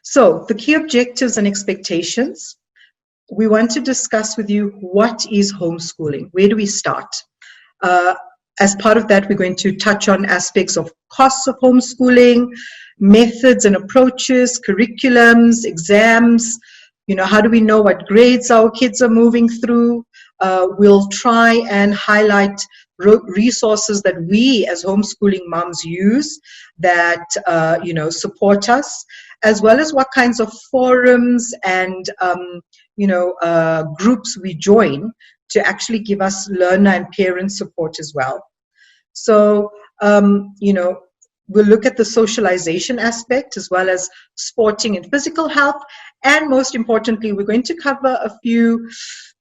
So the key objectives and expectations. We want to discuss with you what is homeschooling. Where do we start? As part of that, we're going to touch on aspects of costs of homeschooling, methods and approaches, curriculums, exams. How do we know what grades our kids are moving through? We'll try and highlight resources that we as homeschooling moms use that support us, as well as what kinds of forums and groups we join to actually give us learner and parent support as well. So we'll look at the socialization aspect as well as sporting and physical health, and most importantly, we're going to cover a few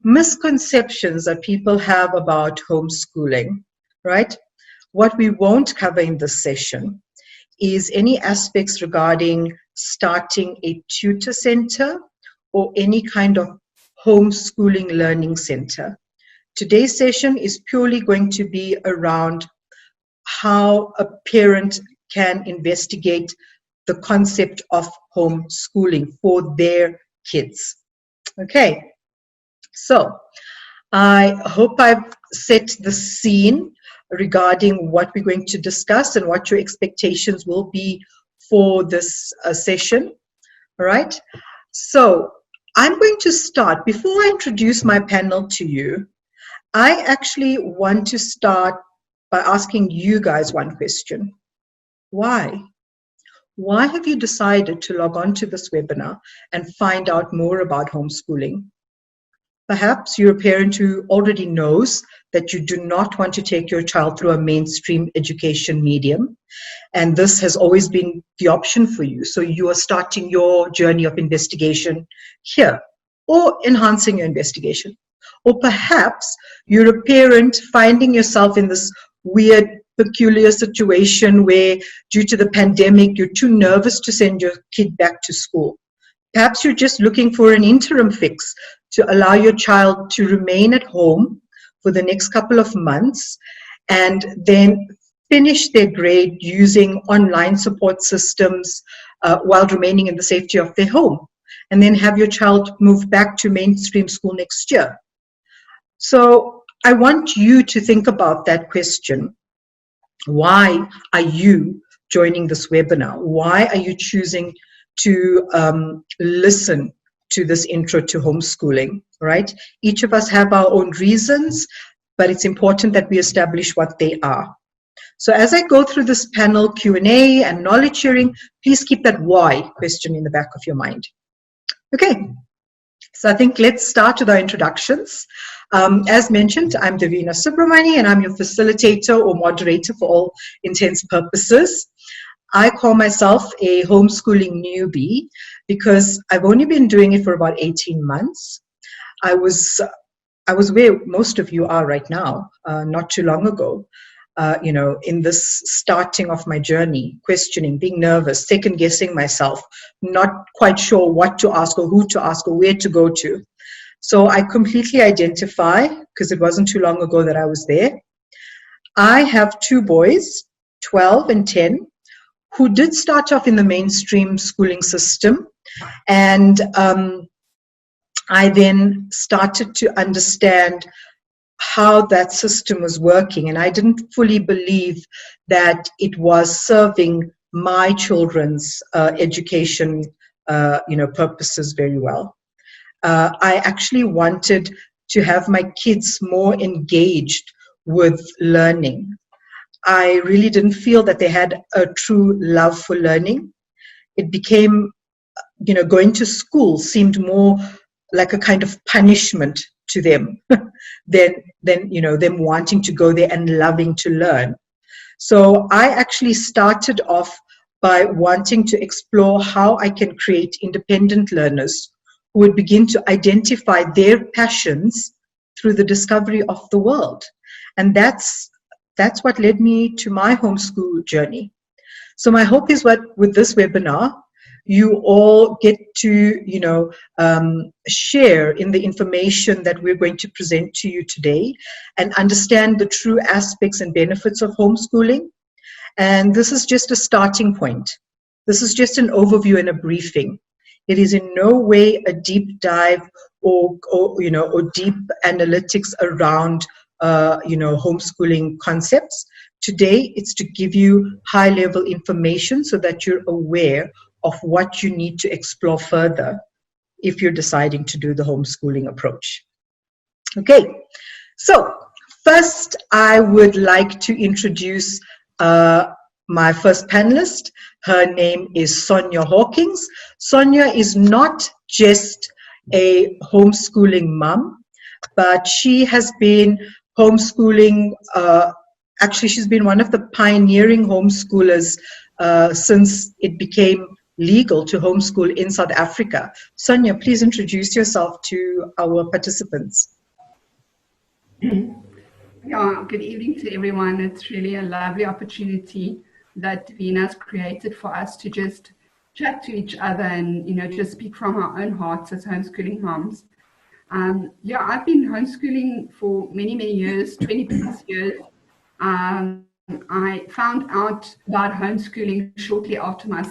misconceptions that people have about homeschooling, right? What we won't cover in this session is any aspects regarding starting a tutor center or any kind of homeschooling learning center. Today's session is purely going to be around how a parent can investigate the concept of homeschooling for their kids. Okay, so I hope I've set the scene regarding what we're going to discuss and what your expectations will be for this session. All right, so I'm going to start. Before I introduce my panel to you, I actually want to start by asking you guys one question. Why? Why have you decided to log on to this webinar and find out more about homeschooling? Perhaps you're a parent who already knows that you do not want to take your child through a mainstream education medium, and this has always been the option for you. So you are starting your journey of investigation here, or enhancing your investigation. Or perhaps you're a parent finding yourself in this weird, peculiar situation where, due to the pandemic, you're too nervous to send your kid back to school. Perhaps you're just looking for an interim fix to allow your child to remain at home for the next couple of months and then finish their grade using online support systems while remaining in the safety of their home, and then have your child move back to mainstream school next year. So I want you to think about that question. Why are you joining this webinar? Why are you choosing to listen to this intro to homeschooling, right? Each of us have our own reasons, but it's important that we establish what they are. So as I go through this panel Q&A and knowledge sharing, please keep that why question in the back of your mind. Okay, so I think let's start with our introductions. As mentioned, I'm Davina Subramani, and I'm your facilitator or moderator for all intents and purposes. I call myself a homeschooling newbie because I've only been doing it for about 18 months. I was where most of you are right now, not too long ago, in this starting of my journey, questioning, being nervous, second guessing myself, not quite sure what to ask or who to ask or where to go to. So I completely identify, because it wasn't too long ago that I was there. I have two boys, 12 and 10, who did start off in the mainstream schooling system. And I then started to understand how that system was working. And I didn't fully believe that it was serving my children's education purposes very well. I actually wanted to have my kids more engaged with learning. I really didn't feel that they had a true love for learning. It became, going to school seemed more like a kind of punishment to them than them wanting to go there and loving to learn. So I actually started off by wanting to explore how I can create independent learners who would begin to identify their passions through the discovery of the world. And that's what led me to my homeschool journey. So my hope is with this webinar, you all get to, share in the information that we're going to present to you today and understand the true aspects and benefits of homeschooling. And this is just a starting point. This is just an overview and a briefing. It is in no way a deep dive or deep analytics around homeschooling concepts. Today, it's to give you high-level information so that you're aware of what you need to explore further if you're deciding to do the homeschooling approach. Okay, so first I would like to introduce my first panelist. Her name is Sonia Hawkins. Sonia is not just a homeschooling mom, but she has been homeschooling, actually she's been one of the pioneering homeschoolers since it became legal to homeschool in South Africa. Sonia, please introduce yourself to our participants. Yeah, good evening to everyone. It's really a lovely opportunity that Davina's created for us to just chat to each other and, just speak from our own hearts as homeschooling moms. I've been homeschooling for many, many years, 20 plus years. I found out about homeschooling shortly after my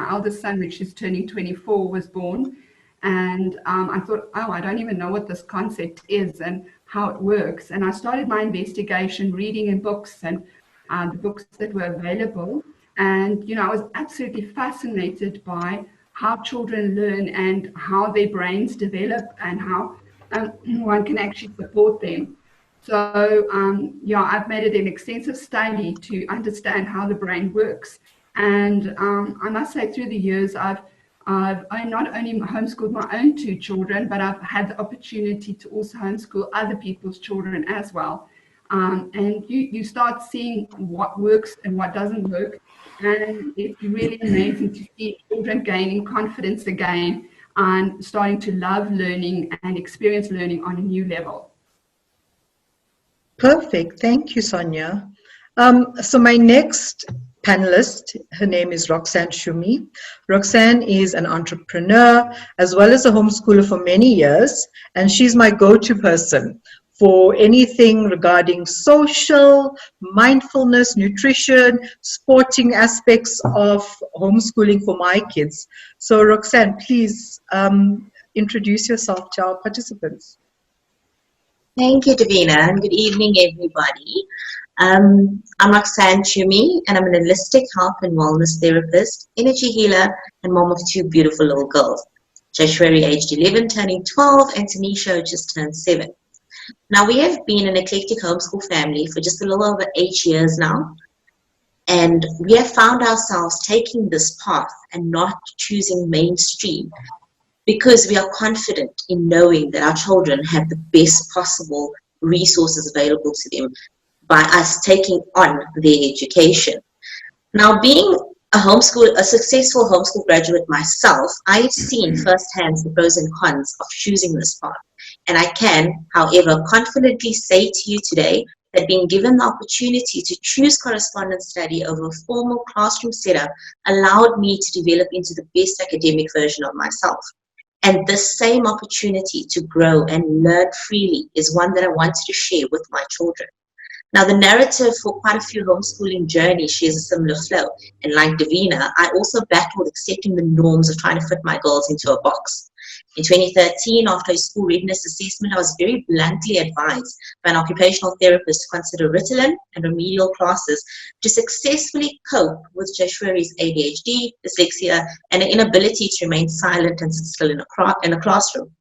eldest son, which is turning 24, was born. And I thought, I don't even know what this concept is and how it works. And I started my investigation, reading in books and the books that were available. And, I was absolutely fascinated by how children learn and how their brains develop and how one can actually support them. So, I've made it an extensive study to understand how the brain works. And I must say, through the years, I not only homeschooled my own 2 children, but I've had the opportunity to also homeschool other people's children as well. And you start seeing what works and what doesn't work. And it's really amazing to see children gaining confidence again and starting to love learning and experience learning on a new level. Perfect. Thank you, Sonia. So my next panelist, her name is Roxanne Shumi. Roxanne is an entrepreneur as well as a homeschooler for many years, and she's my go-to person for anything regarding social, mindfulness, nutrition, sporting aspects of homeschooling for my kids. So Roxanne, please introduce yourself to our participants. Thank you, Davina, and good evening, everybody. I'm Roxanne Chumi, and I'm an holistic health and wellness therapist, energy healer, and mom of 2 beautiful little girls. Joshua, aged 11, turning 12, and Tanisha, just turned 7. Now, we have been an eclectic homeschool family for just a little over 8 years now, and we have found ourselves taking this path and not choosing mainstream, because we are confident in knowing that our children have the best possible resources available to them by us taking on their education. Now, being a successful homeschool graduate myself, I have seen firsthand the pros and cons of choosing this path. And I can, however, confidently say to you today that being given the opportunity to choose correspondence study over a formal classroom setup allowed me to develop into the best academic version of myself. And this same opportunity to grow and learn freely is one that I wanted to share with my children. Now, the narrative for quite a few homeschooling journeys shares a similar flow. And like Davina, I also battled accepting the norms of trying to fit my girls into a box. In 2013, after a school readiness assessment, I was very bluntly advised by an occupational therapist to consider Ritalin and remedial classes to successfully cope with Joshua's ADHD, dyslexia, and an inability to remain silent and sit still in a classroom.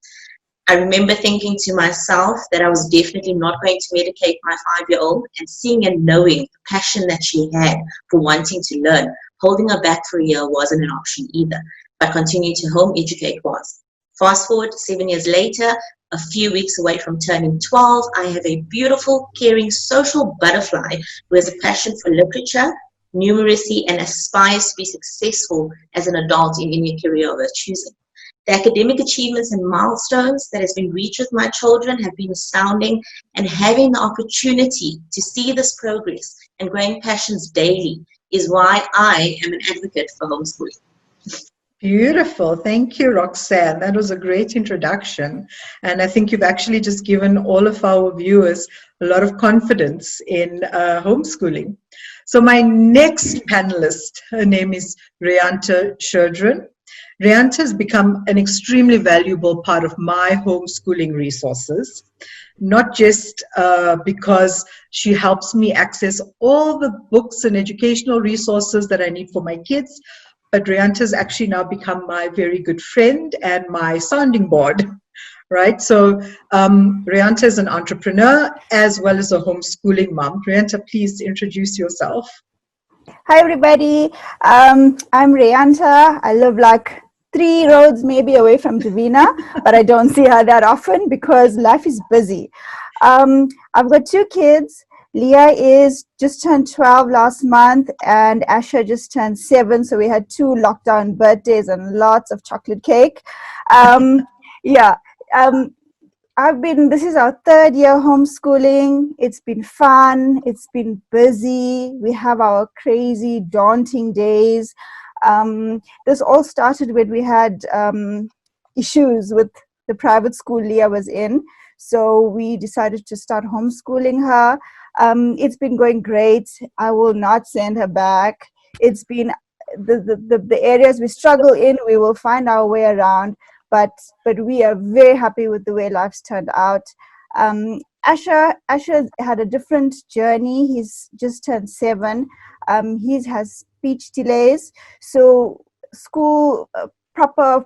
I remember thinking to myself that I was definitely not going to medicate my 5-year-old, and seeing and knowing the passion that she had for wanting to learn, holding her back for a year wasn't an option either, but continuing to home educate was. Fast forward 7 years later, a few weeks away from turning 12, I have a beautiful, caring, social butterfly who has a passion for literature, numeracy, and aspires to be successful as an adult in any career of her choosing. The academic achievements and milestones that has been reached with my children have been astounding, and having the opportunity to see this progress and growing passions daily is why I am an advocate for homeschooling. Beautiful. Thank you, Roxanne. That was a great introduction. And I think you've actually just given all of our viewers a lot of confidence in homeschooling. So my next panelist, her name is Rayanta Shurdran. Rianta has become an extremely valuable part of my homeschooling resources, not just because she helps me access all the books and educational resources that I need for my kids, but Rianta has actually now become my very good friend and my sounding board, right? So Rianta is an entrepreneur as well as a homeschooling mom. Rianta, please introduce yourself. Hi everybody, I'm Rayanta. I live like 3 roads maybe away from Davina, but I don't see her that often because life is busy. I've got 2 kids. Leah is just turned 12 last month and Asha just turned 7, so we had 2 lockdown birthdays and lots of chocolate cake. Yeah. This is our 3rd year homeschooling. It's been fun. It's been busy. We have our crazy, daunting days. This all started when we had issues with the private school Leah was in. So we decided to start homeschooling her. It's been going great. I will not send her back. It's been the areas we struggle in, we will find our way around. But we are very happy with the way life's turned out. Asher had a different journey. He's just turned 7. He has speech delays, so school proper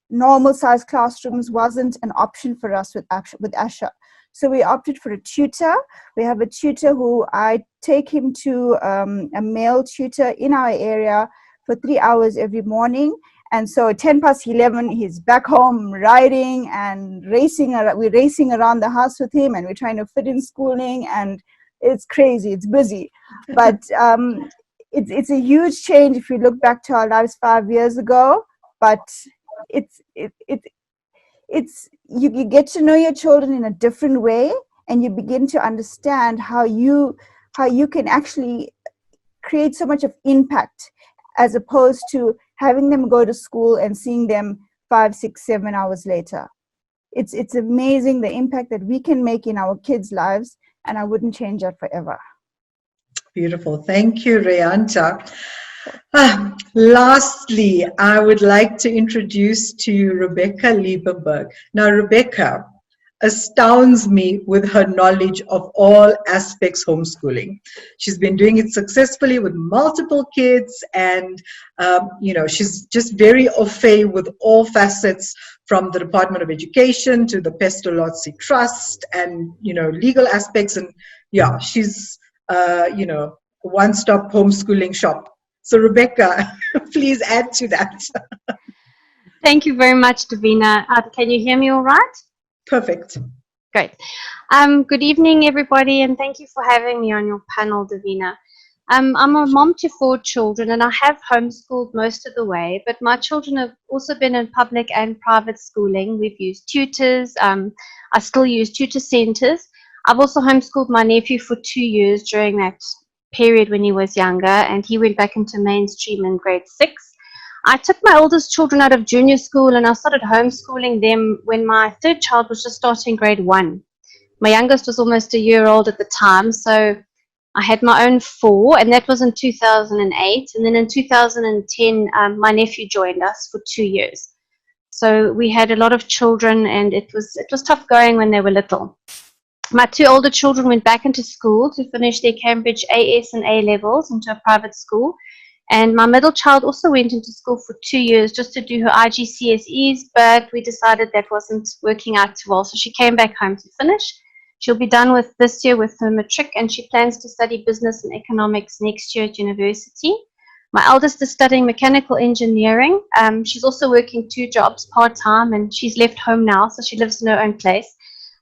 normal size classrooms wasn't an option for us with Asher. So we opted for a tutor. We have a tutor who I take him to a male tutor in our area for 3 hours every morning. And so at 11:10, he's back home riding and racing. We're racing around the house with him, and we're trying to fit in schooling, and it's crazy. It's busy, but it's a huge change if you look back to our lives 5 years ago. But you get to know your children in a different way, and you begin to understand how you can actually create so much of impact, as opposed to having them go to school and seeing them 5, 6, 7 hours later. It's amazing the impact that we can make in our kids' lives, and I wouldn't change that forever. Beautiful. Thank you, Rayanta. Lastly, I would like to introduce to you Rebecca Liebenberg. Now, Rebecca astounds me with her knowledge of all aspects homeschooling. She's been doing it successfully with multiple kids, and she's just very au fait with all facets, from the Department of Education to the Pestalozzi Trust and legal aspects. And yeah, she's one-stop homeschooling shop. So Rebecca, please add to that. Thank you very much, Davina. Can you hear me all right? Perfect. Great. Good evening, everybody, and thank you for having me on your panel, Davina. I'm a mom to 4 children, and I have homeschooled most of the way, but my children have also been in public and private schooling. We've used tutors. I still use tutor centers. I've also homeschooled my nephew for 2 years during that period when he was younger, and he went back into mainstream in grade 6. I took my oldest children out of junior school and I started homeschooling them when my 3rd child was just starting grade 1. My youngest was almost a year old at the time, so I had my own 4, and that was in 2008. And then in 2010, my nephew joined us for 2 years. So we had a lot of children, and it was tough going when they were little. My 2 older children went back into school to finish their Cambridge AS and A levels into a private school. And my middle child also went into school for 2 years just to do her IGCSEs, but we decided that wasn't working out too well. So she came back home to finish. She'll be done with this year with her matric, and she plans to study business and economics next year at university. My eldest is studying mechanical engineering. She's also working 2 jobs part-time, and she's left home now, so she lives in her own place.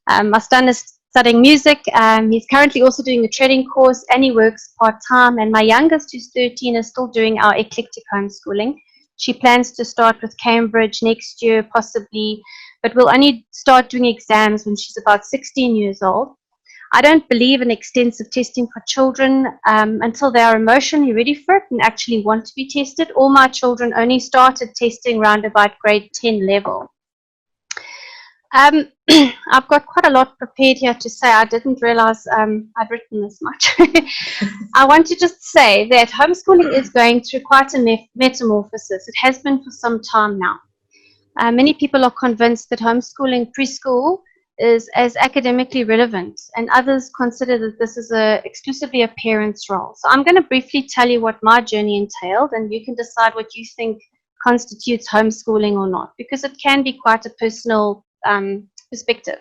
My son is studying music. He's currently also doing a trading course, and he works part-time. And my youngest, who's 13, is still doing our eclectic homeschooling. She plans to start with Cambridge next year, possibly, but will only start doing exams when she's about 16 years old. I don't believe in extensive testing for children until they are emotionally ready for it and actually want to be tested. All my children only started testing around about grade 10 level. I've got quite a lot prepared here to say. I didn't realize I'd written this much. I want to just say that homeschooling is going through quite a metamorphosis. It has been for some time now. Many people are convinced that homeschooling preschool is as academically relevant, and others consider that this is exclusively a parent's role. So I'm going to briefly tell you what my journey entailed, and you can decide what you think constitutes homeschooling or not, because it can be quite a personal perspective.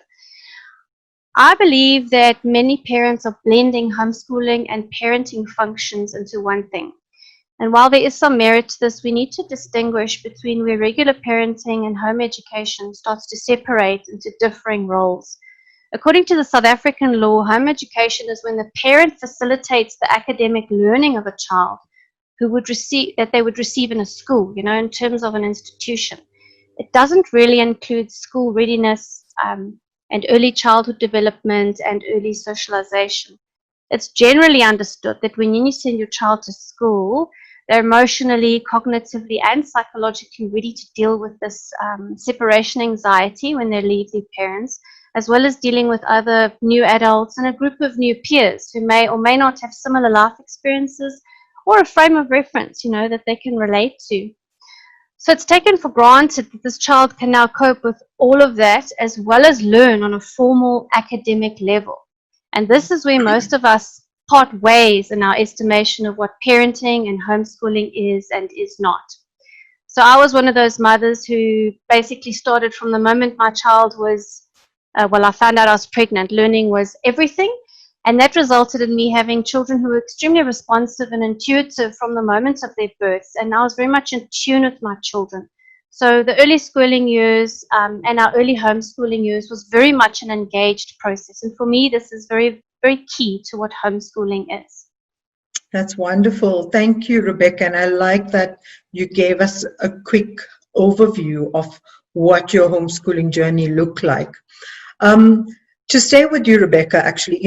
I believe that many parents are blending homeschooling and parenting functions into one thing. And while there is some merit to this, we need to distinguish between where regular parenting and home education starts to separate into differing roles. According to the South African law, home education is when the parent facilitates the academic learning of a child that they would receive in a school, in terms of an institution. It doesn't really include school readiness and early childhood development and early socialization. It's generally understood that when you send your child to school, they're emotionally, cognitively, and psychologically ready to deal with this separation anxiety when they leave their parents, as well as dealing with other new adults and a group of new peers who may or may not have similar life experiences or a frame of reference, that they can relate to. So it's taken for granted that this child can now cope with all of that as well as learn on a formal academic level. And this is where most of us part ways in our estimation of what parenting and homeschooling is and is not. So I was one of those mothers who basically started from the moment my child was, I found out I was pregnant. Learning was everything. And that resulted in me having children who were extremely responsive and intuitive from the moment of their births. And I was very much in tune with my children. So the early schooling years and our early homeschooling years was very much an engaged process. And for me, this is very, very key to what homeschooling is. That's wonderful. Thank you, Rebecca. And I like that you gave us a quick overview of what your homeschooling journey looked like. To stay with you, Rebecca, actually,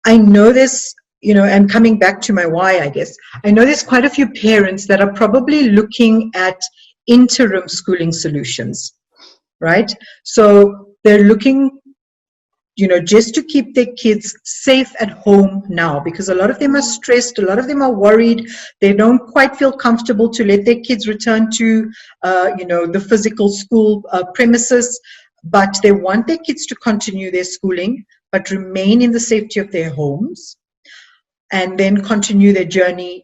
I know this, and coming back to my why, I guess, I know there's quite a few parents that are probably looking at interim schooling solutions, right? So they're looking, just to keep their kids safe at home now, because a lot of them are stressed, a lot of them are worried, they don't quite feel comfortable to let their kids return to, the physical school premises, but they want their kids to continue their schooling, but remain in the safety of their homes, and then continue their journey,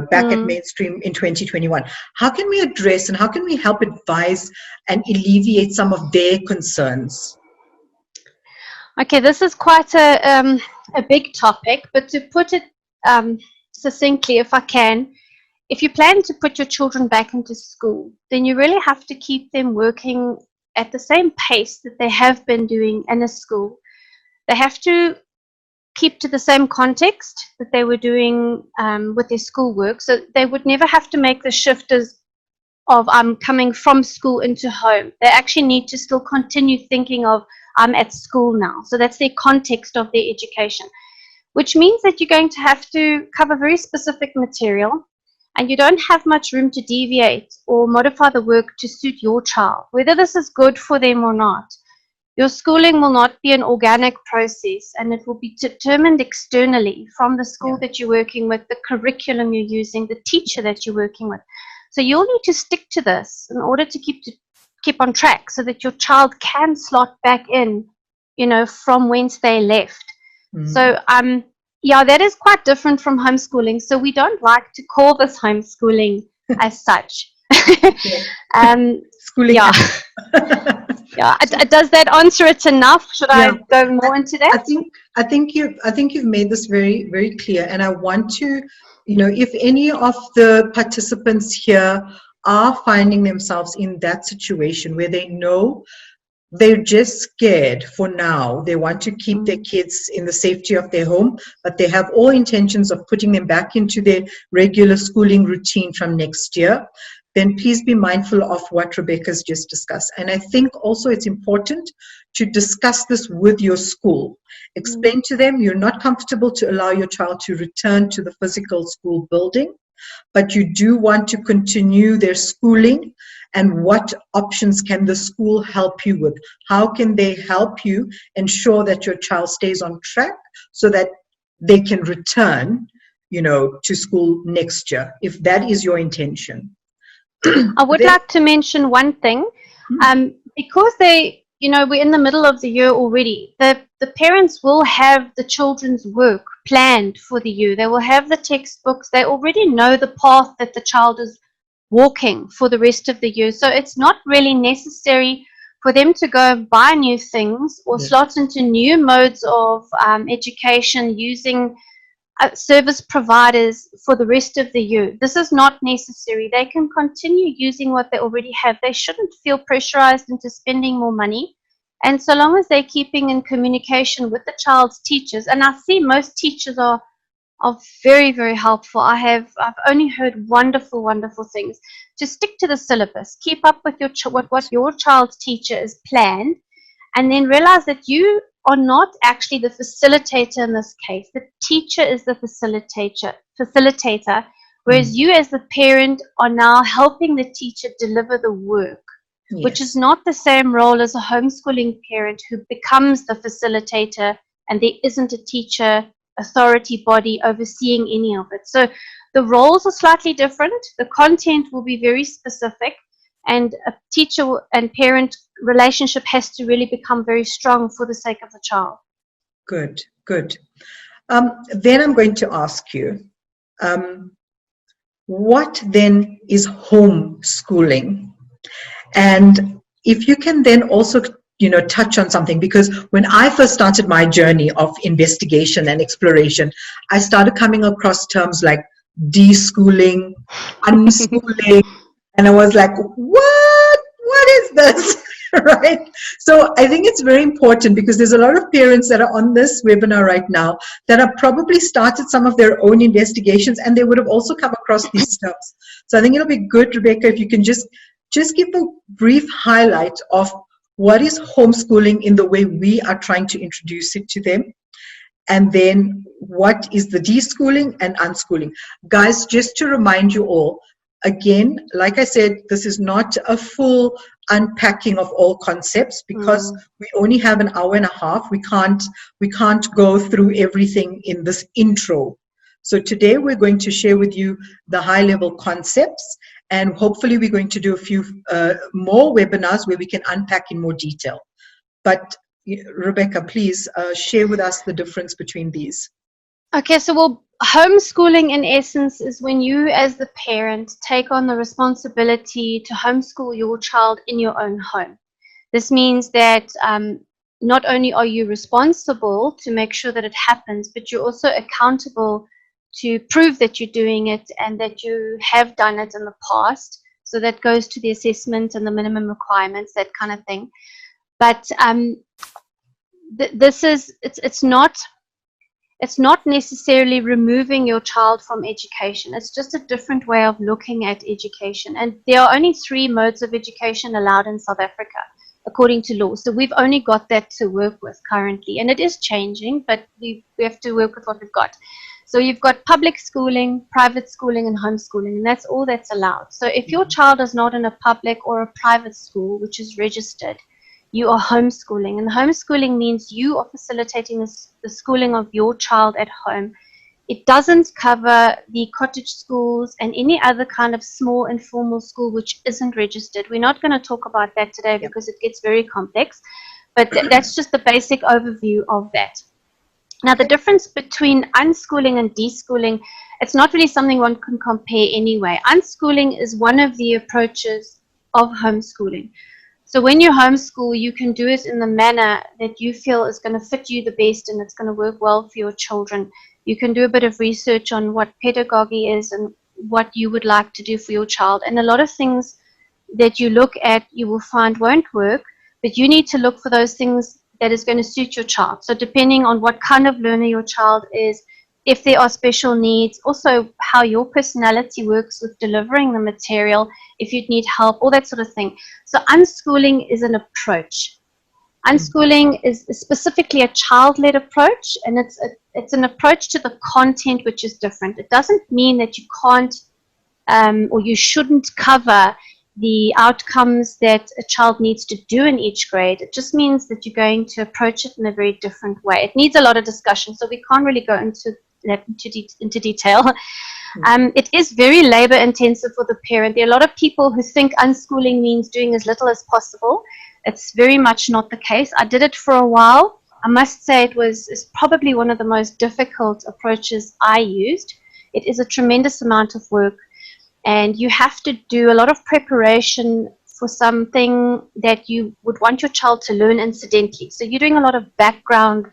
back at mainstream in 2021. How can we address and how can we help advise and alleviate some of their concerns? Okay, this is quite a big topic, but to put it succinctly, if I can, if you plan to put your children back into school, then you really have to keep them working at the same pace that they have been doing in a school. They have to keep to the same context that they were doing with their schoolwork. So they would never have to make the shift of coming from school into home. They actually need to still continue thinking of I'm at school now. So that's their context of their education, which means that you're going to have to cover very specific material, and you don't have much room to deviate or modify the work to suit your child, whether this is good for them or not. Your schooling will not be an organic process, and it will be determined externally from the school that you're working with, the curriculum you're using, the teacher that you're working with. So you'll need to stick to this in order to keep on track so that your child can slot back in, from whence they left. So, that is quite different from homeschooling. So we don't like to call this homeschooling as such. Schooling. Does that answer it enough? Should I go more into that? I think you've made this very, very clear, and I want to, if any of the participants here are finding themselves in that situation where they know they're just scared for now, they want to keep their kids in the safety of their home, but they have all intentions of putting them back into their regular schooling routine from next year, then please be mindful of what Rebecca's just discussed. And I think also it's important to discuss this with your school. Explain to them you're not comfortable to allow your child to return to the physical school building, but you do want to continue their schooling, and what options can the school help you with? How can they help you ensure that your child stays on track so that they can return, to school next year, if that is your intention? I would like to mention one thing. Because we're in the middle of the year already, the parents will have the children's work planned for the year. They will have the textbooks. They already know the path that the child is walking for the rest of the year. So it's not really necessary for them to go and buy new things or slot into new modes of education using service providers for the rest of the year. This is not necessary. They can continue using what they already have. They shouldn't feel pressurized into spending more money. And so long as they're keeping in communication with the child's teachers, and I see most teachers are very, very helpful. I've only heard wonderful, wonderful things. To stick to the syllabus, keep up with what your child's teacher is planned, and then realize that you are not actually the facilitator in this case. The teacher is the facilitator, whereas you as the parent are now helping the teacher deliver the work, which is not the same role as a homeschooling parent who becomes the facilitator and there isn't a teacher authority body overseeing any of it. So the roles are slightly different. The content will be very specific, and a teacher and parent relationship has to really become very strong for the sake of the child. Good. Then I'm going to ask you, what then is homeschooling? And if you can then also touch on something, because when I first started my journey of investigation and exploration, I started coming across terms like deschooling, unschooling, and I was like, what is this? Right? So I think it's very important, because there's a lot of parents that are on this webinar right now that have probably started some of their own investigations, and they would have also come across these terms. So I think it'll be good, Rebecca, if you can just give a brief highlight of what is homeschooling in the way we are trying to introduce it to them, and then what is the deschooling and unschooling. Guys, just to remind you all, again, like I said, this is not a full unpacking of all concepts, because we only have an hour and a half. We can't go through everything in this intro. So today we're going to share with you the high-level concepts, and hopefully we're going to do a few more webinars where we can unpack in more detail. But Rebecca, please share with us the difference between these. Okay, so homeschooling in essence is when you as the parent take on the responsibility to homeschool your child in your own home. This means that not only are you responsible to make sure that it happens, but you're also accountable to prove that you're doing it and that you have done it in the past. So that goes to the assessment and the minimum requirements, that kind of thing. But it's not necessarily removing your child from education. It's just a different way of looking at education. And there are only 3 modes of education allowed in South Africa, according to law. So we've only got that to work with currently. And it is changing, but we have to work with what we've got. So you've got public schooling, private schooling, and homeschooling, and that's all that's allowed. So if your child is not in a public or a private school, which is registered, you are homeschooling. And homeschooling means you are facilitating the schooling of your child at home. It doesn't cover the cottage schools and any other kind of small informal school which isn't registered. We're not going to talk about that today because it gets very complex, but that's just the basic overview of that. Now, the difference between unschooling and deschooling, it's not really something one can compare anyway. Unschooling is one of the approaches of homeschooling. So when you homeschool, you can do it in the manner that you feel is going to fit you the best and it's going to work well for your children. You can do a bit of research on what pedagogy is and what you would like to do for your child. And a lot of things that you look at, you will find won't work, but you need to look for those things that is going to suit your child. So depending on what kind of learner your child is, if there are special needs, also how your personality works with delivering the material, if you'd need help, all that sort of thing. So unschooling is an approach. Unschooling is specifically a child-led approach, and it's an approach to the content which is different. It doesn't mean that you can't or you shouldn't cover the outcomes that a child needs to do in each grade. It just means that you're going to approach it in a very different way. It needs a lot of discussion, so we can't really go into detail. It is very labor intensive for the parent. There are a lot of people who think unschooling means doing as little as possible. It's very much not the case. I did it for a while. I must say it's probably one of the most difficult approaches I used. It is a tremendous amount of work, and you have to do a lot of preparation for something that you would want your child to learn incidentally. So you're doing a lot of background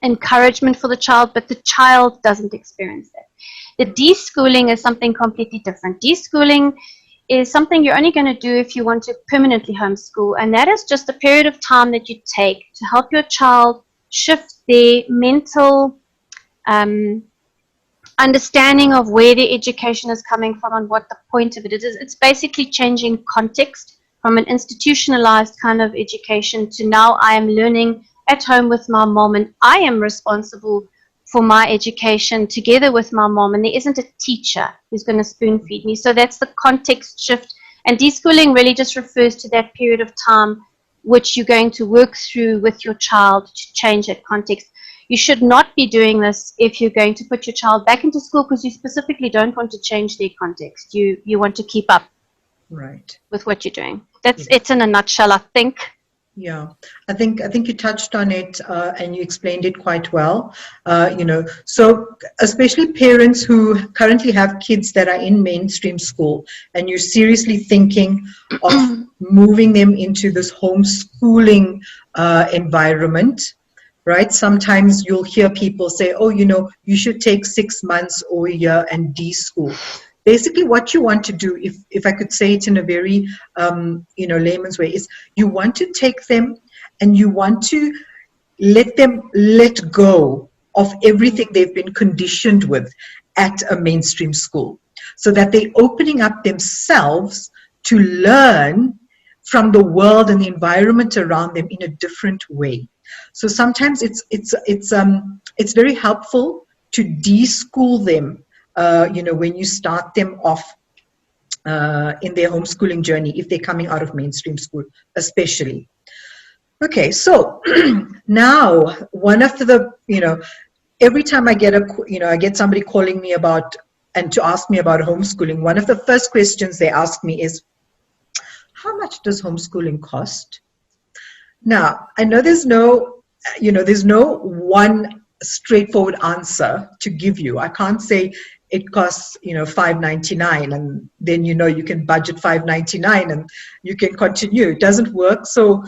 encouragement for the child, but the child doesn't experience that. The deschooling is something completely different. Deschooling is something you're only going to do if you want to permanently homeschool, and that is just a period of time that you take to help your child shift their mental understanding of where the education is coming from and what the point of it is. It's basically changing context from an institutionalized kind of education to now I am learning at home with my mom, and I am responsible for my education together with my mom, and there isn't a teacher who's going to spoon feed me. So that's the context shift, and deschooling really just refers to that period of time which you're going to work through with your child to change that context. You should not be doing this if you're going to put your child back into school because you specifically don't want to change their context. You want to keep up with what you're doing. That's it in a nutshell, I think. Yeah, I think you touched on it and you explained it quite well. So especially parents who currently have kids that are in mainstream school, and you're seriously thinking of moving them into this homeschooling environment, right? Sometimes you'll hear people say, "Oh, you should take 6 months or a year and deschool." Basically, what you want to do, if I could say it in a very, layman's way, is you want to take them and you want to let them let go of everything they've been conditioned with at a mainstream school, so that they're opening up themselves to learn from the world and the environment around them in a different way. So sometimes it's very helpful to deschool them. When you start them off in their homeschooling journey, if they're coming out of mainstream school, especially. Okay, so now one of the, every time I get somebody calling me about and to ask me about homeschooling, one of the first questions they ask me is, how much does homeschooling cost? Now, I know there's no one straightforward answer to give you. I can't say it costs $5.99 and then you can budget $5.99 and you can continue. It doesn't work so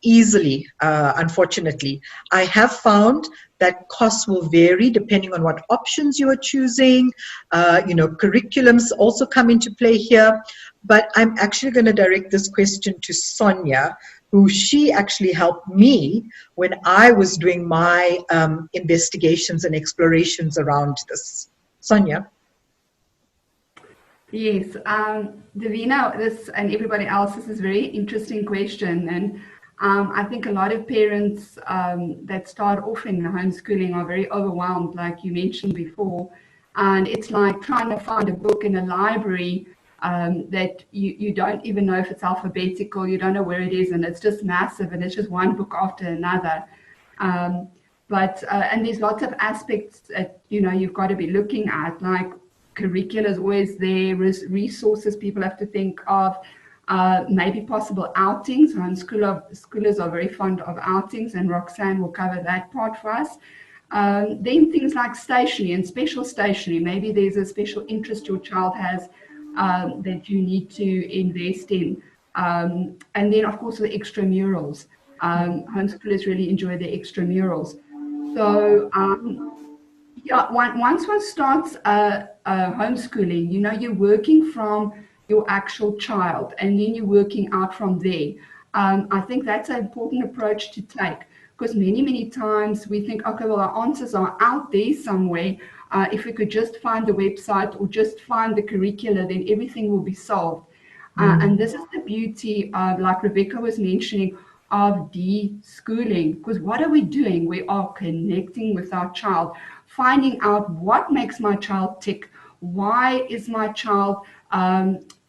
easily, unfortunately. I have found that costs will vary depending on what options you are choosing. Curriculums also come into play here, but I'm actually going to direct this question to Sonia, who she actually helped me when I was doing my investigations and explorations around this. Sonia? Yes, Davina, this and everybody else, this is a very interesting question. And I think a lot of parents that start off in homeschooling are very overwhelmed, like you mentioned before. And it's like trying to find a book in a library that you don't even know if it's alphabetical, you don't know where it is, and it's just massive, and it's just one book after another. And there's lots of aspects that, you've got to be looking at, like curricula is always there, resources people have to think of, maybe possible outings. Schoolers are very fond of outings, and Roxanne will cover that part for us. Then things like stationery and special stationery. Maybe there's a special interest your child has that you need to invest in. And then, of course, the extramurals. Homeschoolers really enjoy the extramurals. So, once one starts homeschooling, you're working from your actual child, and then you're working out from there. I think that's an important approach to take, because many times we think, okay, well, our answers are out there somewhere. If we could just find the website or just find the curricula, then everything will be solved. And this is the beauty of, like Rebecca was mentioning, of de-schooling. Because what are we doing? We are connecting with our child, finding out what makes my child tick. Why is my child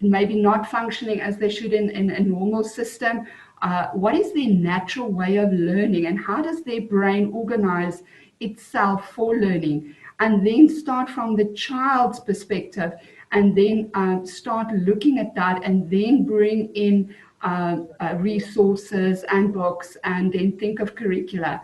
maybe not functioning as they should in a normal system? What is their natural way of learning, and how does their brain organize itself for learning? And then start from the child's perspective, and then start looking at that, and then bring in resources and books, and then think of curricula.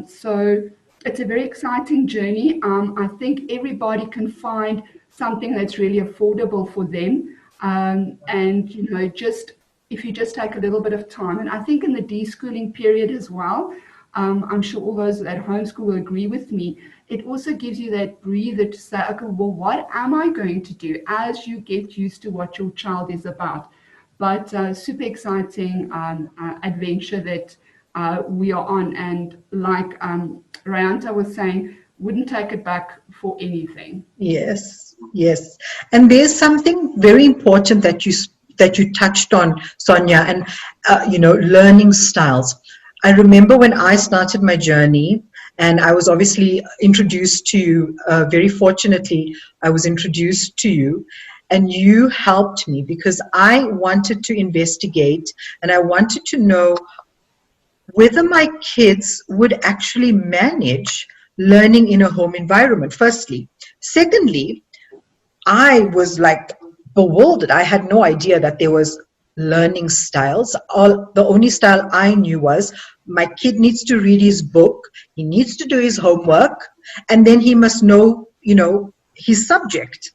So it's a very exciting journey. I think everybody can find something that's really affordable for them. And, you know, just if you just take a little bit of time. And I think in the deschooling period as well, I'm sure all those at homeschool will agree with me, it also gives you that breather to say, okay, well, what am I going to do as you get used to what your child is about? But super exciting adventure that we are on. And like Rayanta was saying, wouldn't take it back for anything. Yes, yes. And there's something very important that you touched on, Sonia, and you know, learning styles. I remember when I started my journey, and I was obviously introduced to you, very fortunately, I was introduced to you, and you helped me because I wanted to investigate and I wanted to know whether my kids would actually manage learning in a home environment, firstly. Secondly, I was like bewildered. I had no idea that there was learning styles. The only style I knew was my kid needs to read his book, he needs to do his homework, and then he must know, you know, his subject.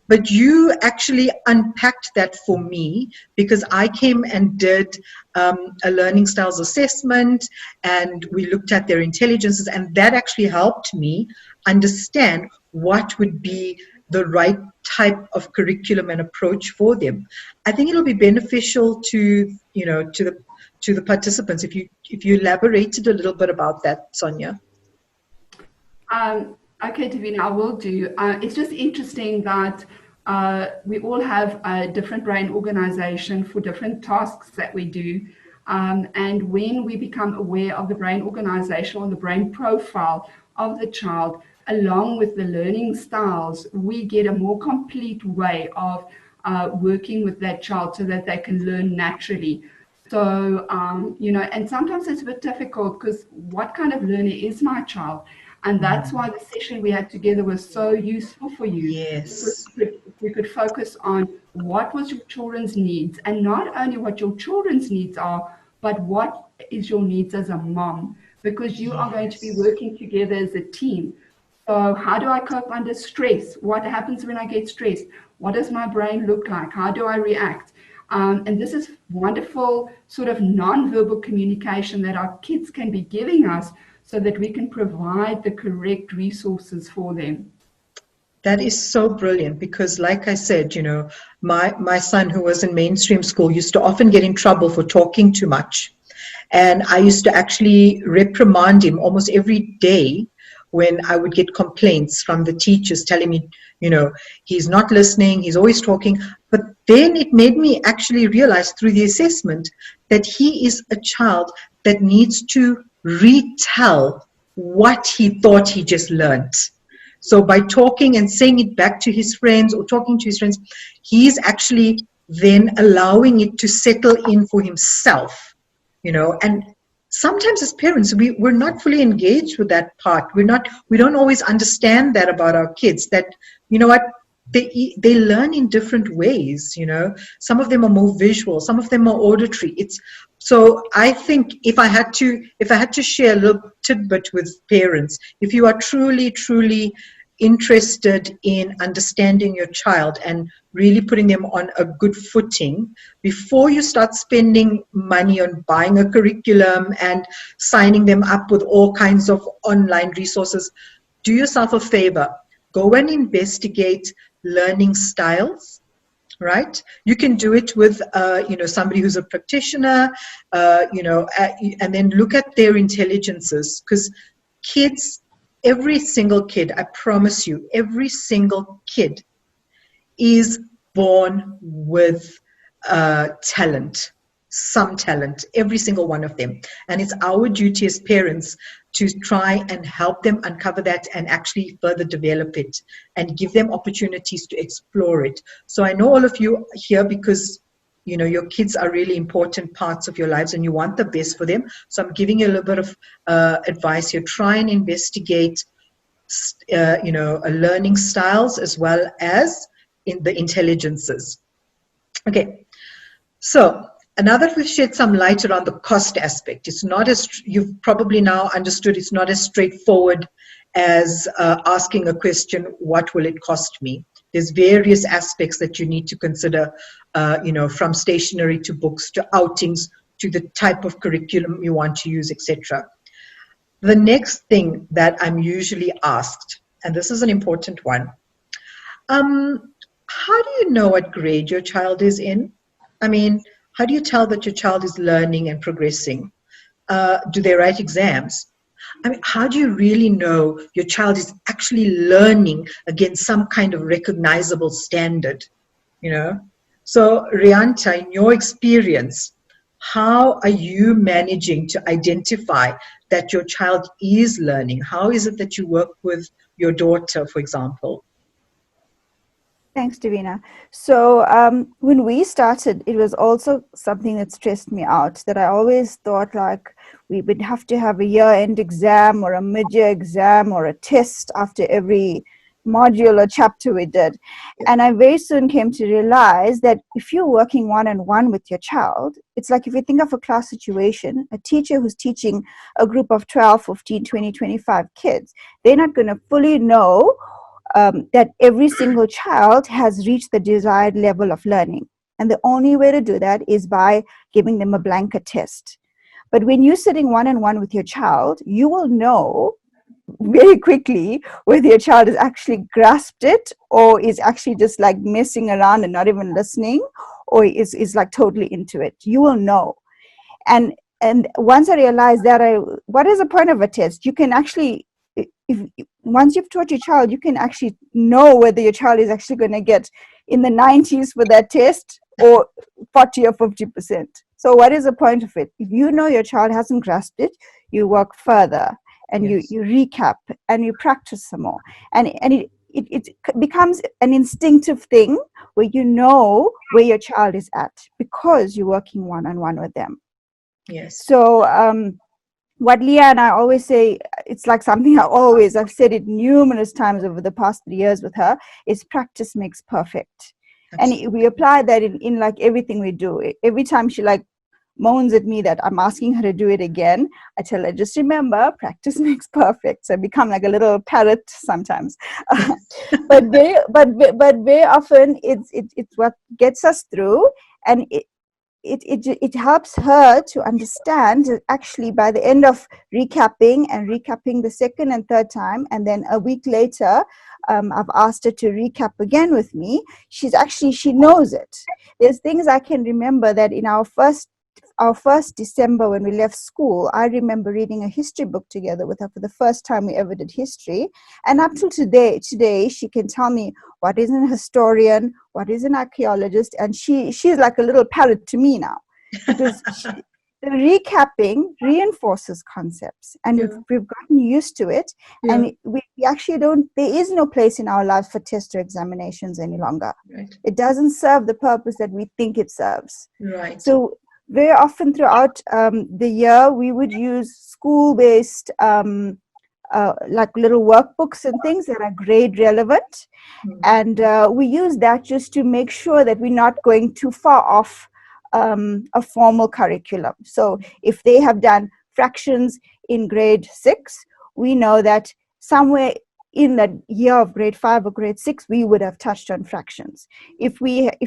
But you actually unpacked that for me because I came and did a learning styles assessment, and we looked at their intelligences, and that actually helped me understand what would be the right type of curriculum and approach for them. I think it'll be beneficial to, you know, to the participants if you elaborated a little bit about that, Sonia. Okay, Davina, I will do. It's just interesting that we all have a different brain organization for different tasks that we do. And when we become aware of the brain organization or the brain profile of the child, along with the learning styles, we get a more complete way of working with that child so that they can learn naturally. So, you know, and sometimes it's a bit difficult because what kind of learner is my child? And that's why the session we had together was so useful for you. Yes. We could focus on what was your children's needs, and not only what your children's needs are, but what is your needs as a mom, because you are going to be working together as a team. So how do I cope under stress? What happens when I get stressed? What does my brain look like? How do I react? And this is wonderful sort of non-verbal communication that our kids can be giving us so that we can provide the correct resources for them. That is so brilliant because, like I said, you know, my son who was in mainstream school used to often get in trouble for talking too much. And I used to actually reprimand him almost every day when I would get complaints from the teachers telling me, you know, he's not listening, he's always talking. But then it made me actually realize through the assessment that he is a child that needs to retell what he thought he just learned. So by talking and saying it back to his friends or talking to his friends, he's actually then allowing it to settle in for himself, you know. And sometimes as parents, we're not fully engaged with that part. We don't always understand that about our kids, that, you know what, they learn in different ways, you know. Some of them are more visual, some of them are auditory. So I think if I had to share a little tidbit with parents, if you are truly interested in understanding your child and really putting them on a good footing, before you start spending money on buying a curriculum and signing them up with all kinds of online resources, do yourself a favor. Go and investigate learning styles, right? You can do it with, you know, somebody who's a practitioner, you know, and then look at their intelligences, because kids, every single kid, I promise you, every single kid is born with talent. some talent, every single one of them. And it's our duty as parents to try and help them uncover that and actually further develop it and give them opportunities to explore it. So I know all of you here because your kids are really important parts of your lives and you want the best for them. So I'm giving you a little bit of advice here. Try and investigate learning styles as well as in the intelligences. Okay, so now that we've shed some light around the cost aspect, it's not as, you've probably now understood, it's not as straightforward as asking a question, what will it cost me? There's various aspects that you need to consider, from stationery to books to outings to the type of curriculum you want to use, etc. The next thing that I'm usually asked, and this is an important one, how do you know what grade your child is in? I mean, how do you tell that your child is learning and progressing? Do they write exams? I mean, how do you really know your child is actually learning against some kind of recognizable standard? So Rianta, in your experience, how are you managing to identify that your child is learning? How is it that you work with your daughter, for example? Thanks, Davina. So when we started, it was also something that stressed me out, that I always thought like we would have to have a year-end exam or a mid-year exam or a test after every module or chapter we did. And I very soon came to realize that if you're working one-on-one with your child, it's like if you think of a class situation, a teacher who's teaching a group of 12, 15, 20, 25 kids, they're not going to fully know that every single child has reached the desired level of learning. And the only way to do that is by giving them a blanket test. But when you're sitting one-on-one with your child, you will know very quickly whether your child has actually grasped it or is actually just like messing around and not even listening, or is like totally into it. You will know. And once I realized that, what is the point of a test? You can actually, once you've taught your child, you can actually know whether your child is actually going to get in the 90s for that test or 40 or 50%. So what is the point of it? If you know your child hasn't grasped it, you work further and you recap and you practice some more. And it becomes an instinctive thing where you know where your child is at because you're working one-on-one with them. Yes. So what Leah and I always say, it's like something I've said it numerous times over the past 3 years with her, is practice makes perfect. Absolutely. And we apply that in like everything we do. Every time she like moans at me that I'm asking her to do it again, I tell her, just remember, practice makes perfect. So I become like a little parrot sometimes. but very often it's what gets us through, and it helps her to understand that actually by the end of recapping the second and third time, and then a week later I've asked her to recap again with me, she knows it. There's things I can remember that in our first December when we left school, I remember reading a history book together with her for the first time we ever did history. And up till today, she can tell me what is an historian, what is an archaeologist, and she's like a little parrot to me now. Because the recapping reinforces concepts, and we've gotten used to it. Yeah. And we actually there is no place in our lives for test or examinations any longer. Right. It doesn't serve the purpose that we think it serves. Right. So very often throughout the year, we would use school-based like little workbooks and things that are grade relevant. Mm-hmm. And we use that just to make sure that we're not going too far off a formal curriculum. So if they have done fractions in grade 6, we know that somewhere in that year of grade 5 or grade 6, we would have touched on fractions. If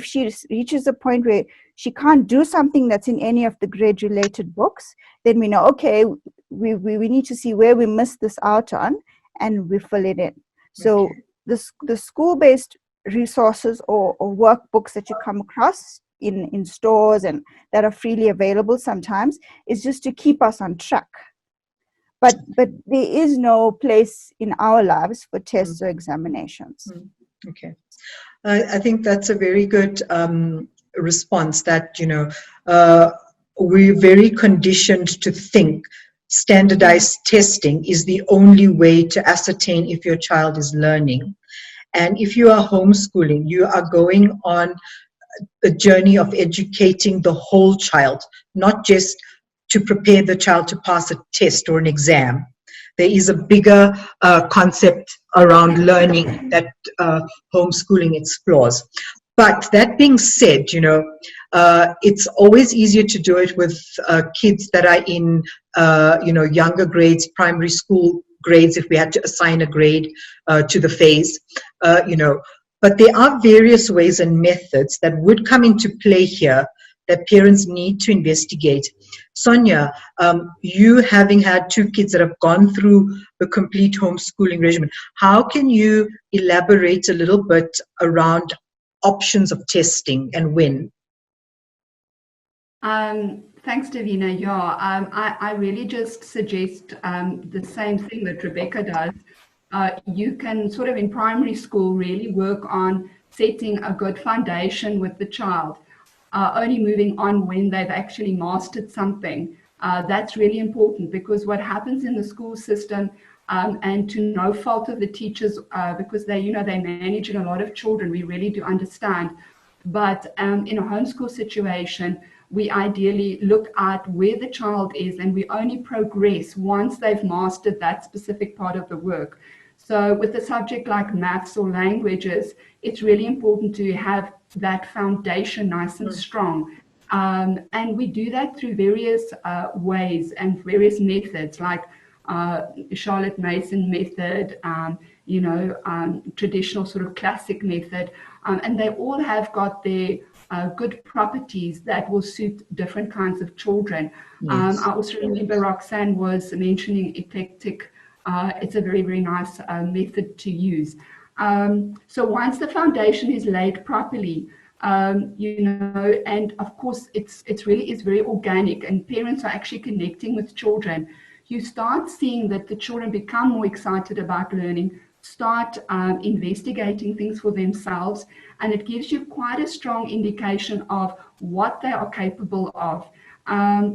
she reaches a point where she can't do something that's in any of the grade related books, then we know, okay, we need to see where we missed this out on, and we fill it in. So the school-based resources or workbooks that you come across in stores and that are freely available sometimes is just to keep us on track. But there is no place in our lives for tests or examinations. Okay. I think that's a very good response, that, we're very conditioned to think standardized testing is the only way to ascertain if your child is learning. And if you are homeschooling, you are going on a journey of educating the whole child, not just to prepare the child to pass a test or an exam. There is a bigger concept around learning that homeschooling explores. But that being said, it's always easier to do it with kids that are in, younger grades, primary school grades, if we had to assign a grade to the phase, But there are various ways and methods that would come into play here that parents need to investigate. Sonia, you having had 2 kids that have gone through the complete homeschooling regimen, how can you elaborate a little bit around options of testing and when? Thanks, Davina. Yeah, I really just suggest the same thing that Rebecca does. You can sort of in primary school really work on setting a good foundation with the child, only moving on when they've actually mastered something. That's really important, because what happens in the school system, and to no fault of the teachers, because they're managing a lot of children, we really do understand. But in a homeschool situation, we ideally look at where the child is, and we only progress once they've mastered that specific part of the work. So with a subject like maths or languages, it's really important to have that foundation nice and strong. And we do that through various ways and various methods, like Charlotte Mason method, traditional sort of classic method. And they all have got their good properties that will suit different kinds of children. Yes. I also remember Roxanne was mentioning eclectic. It's a very, very nice method to use. So once the foundation is laid properly, and of course it's really is very organic, and parents are actually connecting with children, you start seeing that the children become more excited about learning, start investigating things for themselves, and it gives you quite a strong indication of what they are capable of.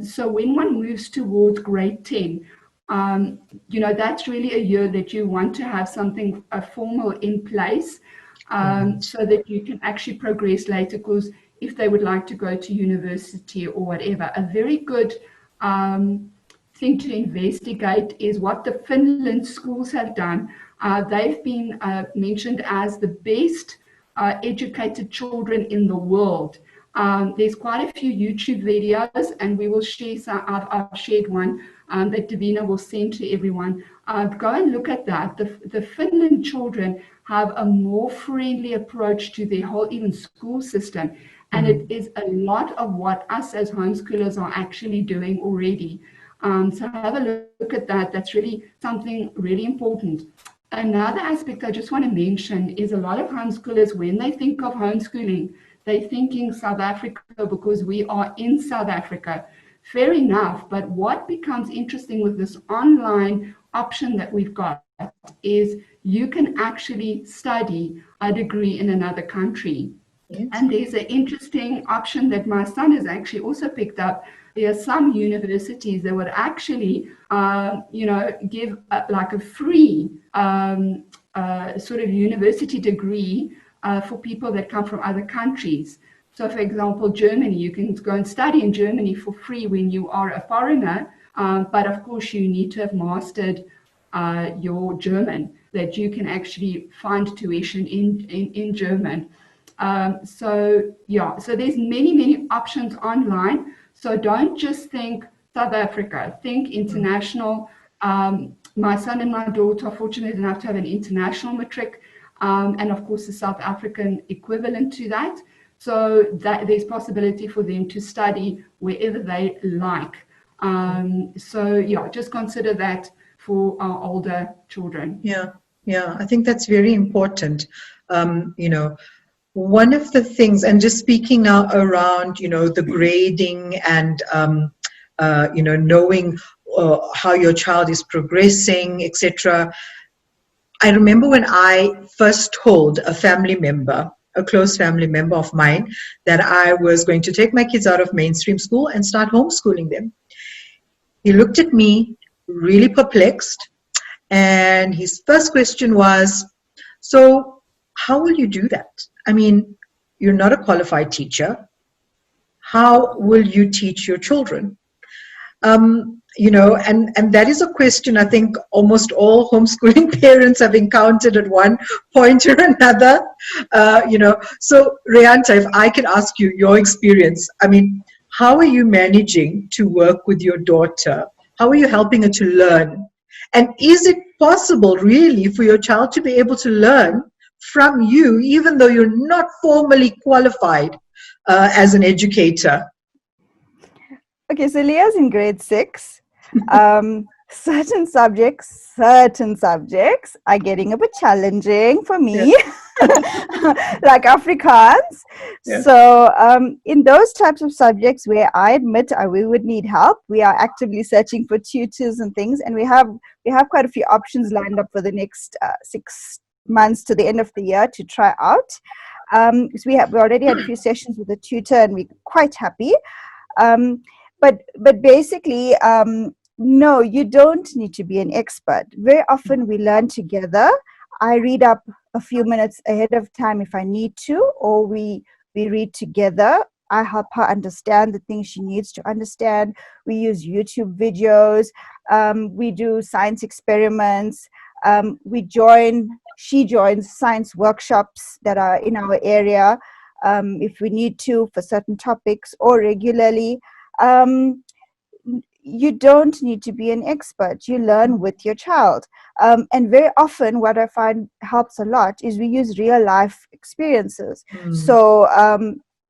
So when one moves towards grade 10, that's really a year that you want to have something formal in place, so that you can actually progress later, because if they would like to go to university or whatever, a very good thing to investigate is what the Finland schools have done. They've been mentioned as the best educated children in the world. There's quite a few YouTube videos, and we will share some. I've shared one that Davina will send to everyone. Go and look at that. The Finland children have a more friendly approach to their whole even school system, and it is a lot of what us as homeschoolers are actually doing already. So have a look at that. That's really something really important. Another aspect I just want to mention is a lot of homeschoolers, when they think of homeschooling, they're thinking South Africa because we are in South Africa. Fair enough, but what becomes interesting with this online option that we've got is you can actually study a degree in another country. Yes. And there's an interesting option that my son has actually also picked up. There are some universities that would actually, give like a free sort of university degree for people that come from other countries. So, for example, Germany, you can go and study in Germany for free when you are a foreigner, but of course you need to have mastered your German, that you can actually find tuition in German. So there's many options online. So don't just think South Africa, think international. My son and my daughter are fortunate enough to have an international matric, and of course the South African equivalent to that. So that there's possibility for them to study wherever they like. Just consider that for our older children. Yeah, I think that's very important. One of the things, and just speaking now around, the grading and, knowing how your child is progressing, etc. I remember when I first told a family member a close family member of mine, that I was going to take my kids out of mainstream school and start homeschooling them. He looked at me really perplexed, and his first question was, so how will you do that? I mean, you're not a qualified teacher. How will you teach your children? And that is a question I think almost all homeschooling parents have encountered at one point or another. So Rayanta, if I can ask you your experience, I mean, how are you managing to work with your daughter? How are you helping her to learn? And is it possible really for your child to be able to learn from you, even though you're not formally qualified as an educator? Okay, so Leah's in grade 6. Certain subjects are getting a bit challenging for me, like Afrikaans. Yeah. So in those types of subjects where I admit we would need help, we are actively searching for tutors and things, and we have quite a few options lined up for the next 6 months to the end of the year to try out. So we already had a few sessions with a tutor, and we're quite happy. But basically, no, you don't need to be an expert. Very often we learn together. I read up a few minutes ahead of time if I need to, or we read together. I help her understand the things she needs to understand. We use YouTube videos. We do science experiments. She joins science workshops that are in our area if we need to for certain topics, or regularly. You don't need to be an expert. You learn with your child. And very often what I find helps a lot is we use real life experiences. So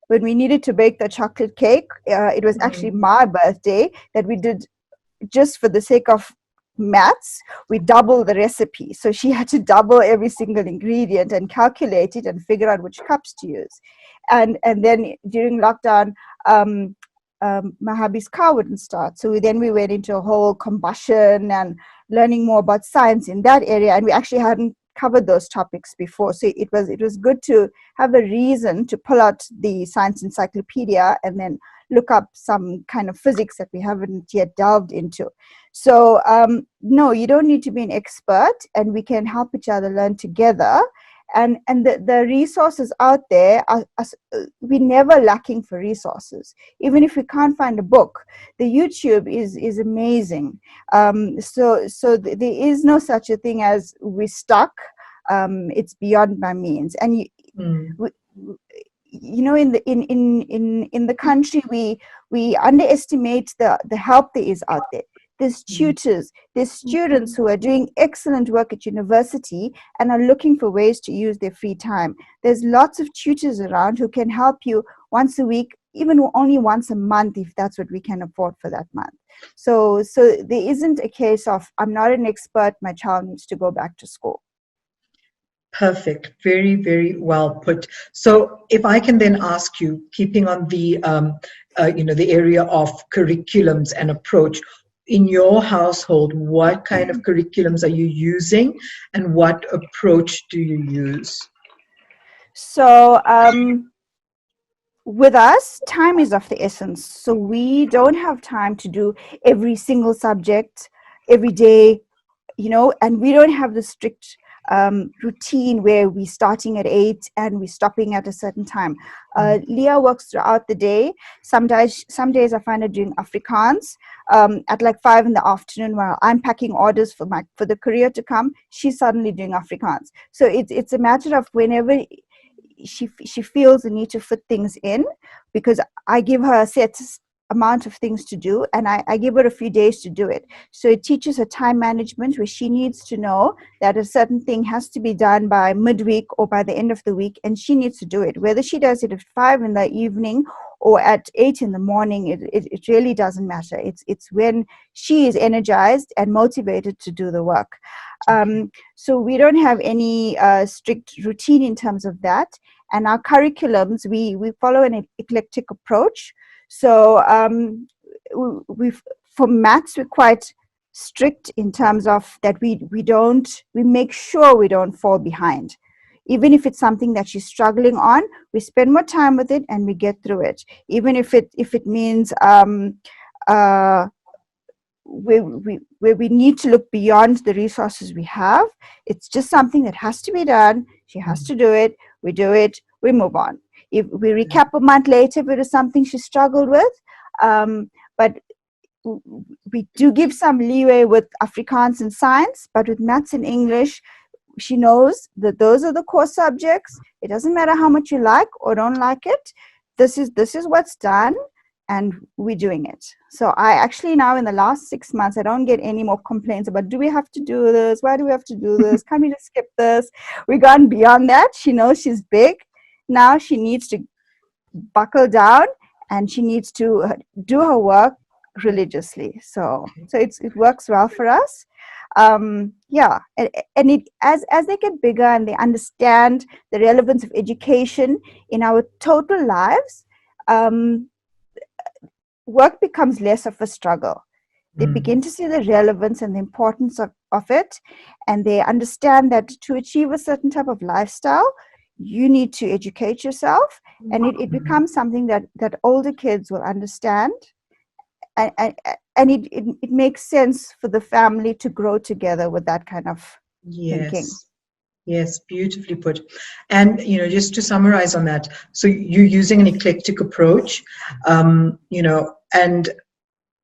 when we needed to bake the chocolate cake, it was actually my birthday that we did, just for the sake of maths, we double the recipe. So she had to double every single ingredient and calculate it and figure out which cups to use. And then during lockdown, my hubby's car wouldn't start. So we went into a whole combustion and learning more about science in that area. And we actually hadn't covered those topics before. So it was good to have a reason to pull out the science encyclopedia and then look up some kind of physics that we haven't yet delved into. So no, you don't need to be an expert, and we can help each other learn together. And the resources out there we're never lacking for resources. Even if we can't find a book, the YouTube is amazing. So there is no such a thing as we're stuck. It's beyond my means. And in the country we underestimate the help there is out there. There's tutors, there's students who are doing excellent work at university and are looking for ways to use their free time. There's lots of tutors around who can help you once a week, even only once a month, if that's what we can afford for that month. So there isn't a case of, I'm not an expert, my child needs to go back to school. Perfect. Very, very well put. So if I can then ask you, keeping on the, the area of curriculums and approach, in your household, what kind of curriculums are you using and what approach do you use? So with us, time is of the essence. So we don't have time to do every single subject every day, and we don't have the strict routine where we're starting at 8 and we're stopping at a certain time. Leah works throughout the day. Some days I find her doing Afrikaans at like 5 in the afternoon while I'm packing orders for the courier to come. She's suddenly doing Afrikaans. So it's a matter of whenever she feels the need to fit things in, because I give her a set amount of things to do, and I give her a few days to do it. So it teaches her time management, where she needs to know that a certain thing has to be done by midweek or by the end of the week, and she needs to do it. Whether she does it at 5 in the evening or at 8 in the morning, it really doesn't matter. It's when she is energized and motivated to do the work. So we don't have any strict routine in terms of that. And our curriculums, we follow an eclectic approach. So for maths, we're quite strict in terms of that we make sure we don't fall behind. Even if it's something that she's struggling on, we spend more time with it and we get through it. Even if it means where we need to look beyond the resources we have, it's just something that has to be done. She has to do it. We do it. We move on. If we recap a month later, if it is something she struggled with, but we do give some leeway with Afrikaans and science, but with maths and English, she knows that those are the core subjects. It doesn't matter how much you like or don't like it. This is what's done, and we're doing it. So I actually now, in the last 6 months, I don't get any more complaints about, do we have to do this? Why do we have to do this? Can't we just skip this? We've gone beyond that. She knows she's big. Now she needs to buckle down and she needs to do her work religiously. So it works well for us. And it as they get bigger and they understand the relevance of education in our total lives, work becomes less of a struggle. They begin to see the relevance and the importance of it, and they understand that to achieve a certain type of lifestyle, you need to educate yourself, and it becomes something that older kids will understand, and it makes sense for the family to grow together with that kind of thinking. Yes, beautifully put. And, just to summarize on that, so you're using an eclectic approach, and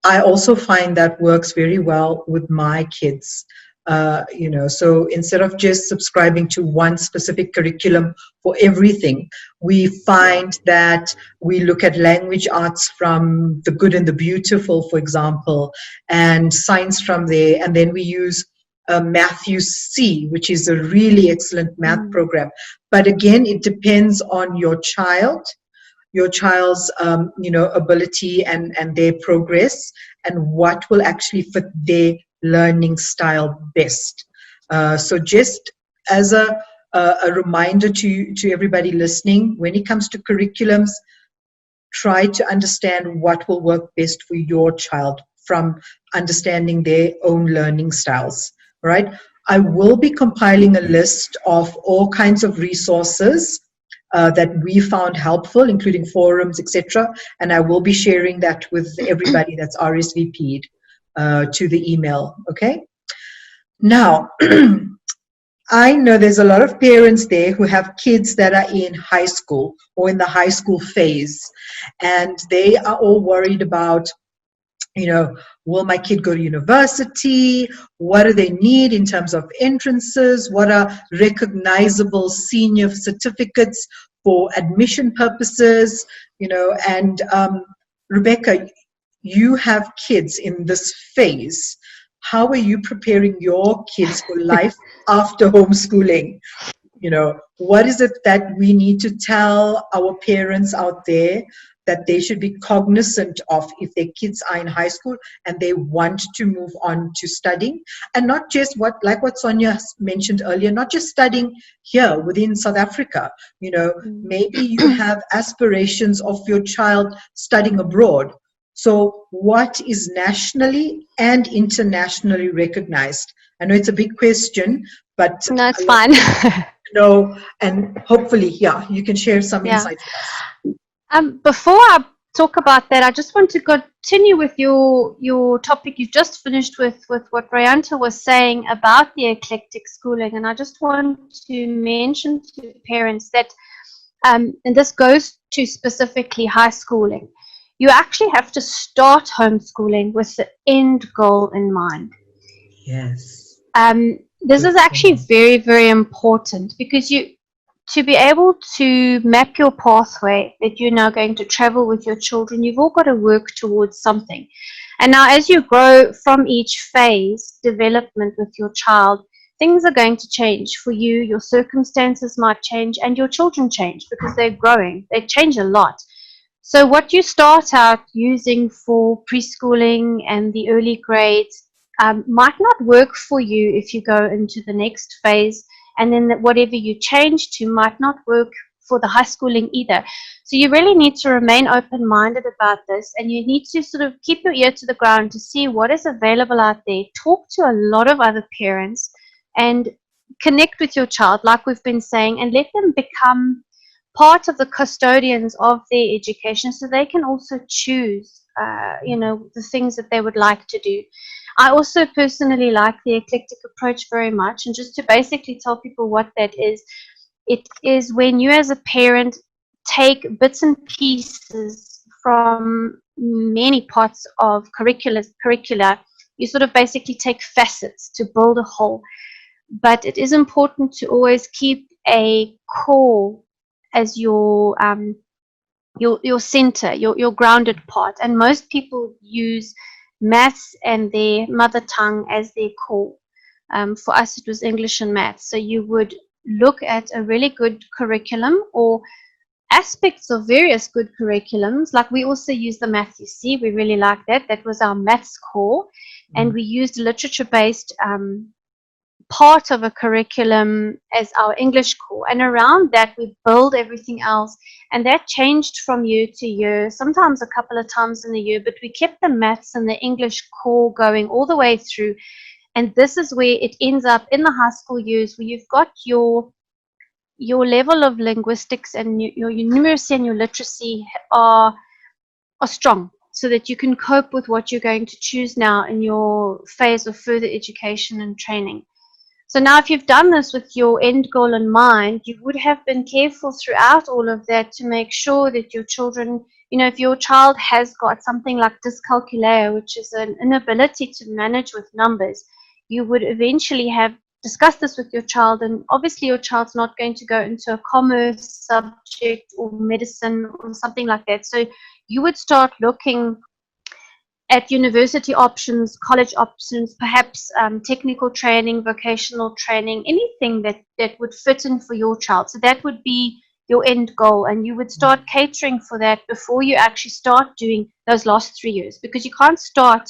I also find that works very well with my kids. So instead of just subscribing to one specific curriculum for everything, we find that we look at language arts from The Good and the Beautiful, for example, and science from there, and then we use Matthew C, which is a really excellent math program. But again, it depends on your child's ability and their progress, and what will actually fit their learning style best. So just as a reminder to everybody listening, when it comes to curriculums, try to understand what will work best for your child from understanding their own learning styles, right? I will be compiling a list of all kinds of resources that we found helpful, including forums, etc. And I will be sharing that with everybody that's RSVP'd to the email, okay? Now, I know there's a lot of parents there who have kids that are in high school or in the high school phase, and they are all worried about, will my kid go to university? What do they need in terms of entrances? What are recognizable senior certificates for admission purposes? And Rebecca, you have kids in this phase. How are you preparing your kids for life after homeschooling? What is it that we need to tell our parents out there that they should be cognizant of if their kids are in high school and they want to move on to studying? And not just like what Sonia mentioned earlier, not just studying here within South Africa. Maybe you have aspirations of your child studying abroad. So what is nationally and internationally recognized? I know it's a big question, but no, it's fine. And hopefully, you can share some insights with us. Before I talk about that, I just want to continue with your topic you just finished with what Rayanta was saying about the eclectic schooling, and I just want to mention to parents that, and this goes to specifically high schooling, you actually have to start homeschooling with the end goal in mind. Yes. This is actually very, very important, because to be able to map your pathway that you're now going to travel with your children, you've all got to work towards something. And now as you grow from each phase development with your child, things are going to change for you, your circumstances might change, and your children change because they're growing. They change a lot. So what you start out using for preschooling and the early grades might not work for you if you go into the next phase, and then whatever you change to might not work for the high schooling either. So you really need to remain open-minded about this, and you need to sort of keep your ear to the ground to see what is available out there. Talk to a lot of other parents and connect with your child, like we've been saying, and let them become part of the custodians of their education, so they can also choose, the things that they would like to do. I also personally like the eclectic approach very much, and just to basically tell people what that is, it is when you as a parent take bits and pieces from many parts of curricula. You sort of basically take facets to build a whole. But it is important to always keep a core as your center, your grounded part. And most people use maths and their mother tongue as their core. For us, it was English and maths. So you would look at a really good curriculum or aspects of various good curriculums. Like we also use the Maths You See. We really like that. That was our maths core. And we used literature-based part of a curriculum as our English core, and around that we build everything else, and that changed from year to year, sometimes a couple of times in the year, but we kept the maths and the English core going all the way through. And this is where it ends up in the high school years, where you've got your level of linguistics and your numeracy and your literacy are strong, so that you can cope with what you're going to choose now in your phase of further education and training. So now, if you've done this with your end goal in mind, you would have been careful throughout all of that to make sure that your children, if your child has got something like dyscalculia, which is an inability to manage with numbers, you would eventually have discussed this with your child. And obviously your child's not going to go into a commerce subject or medicine or something like that. So you would start looking at university options, college options, perhaps technical training, vocational training, anything that would fit in for your child. So that would be your end goal, and you would start catering for that before you actually start doing those last 3 years, because you can't start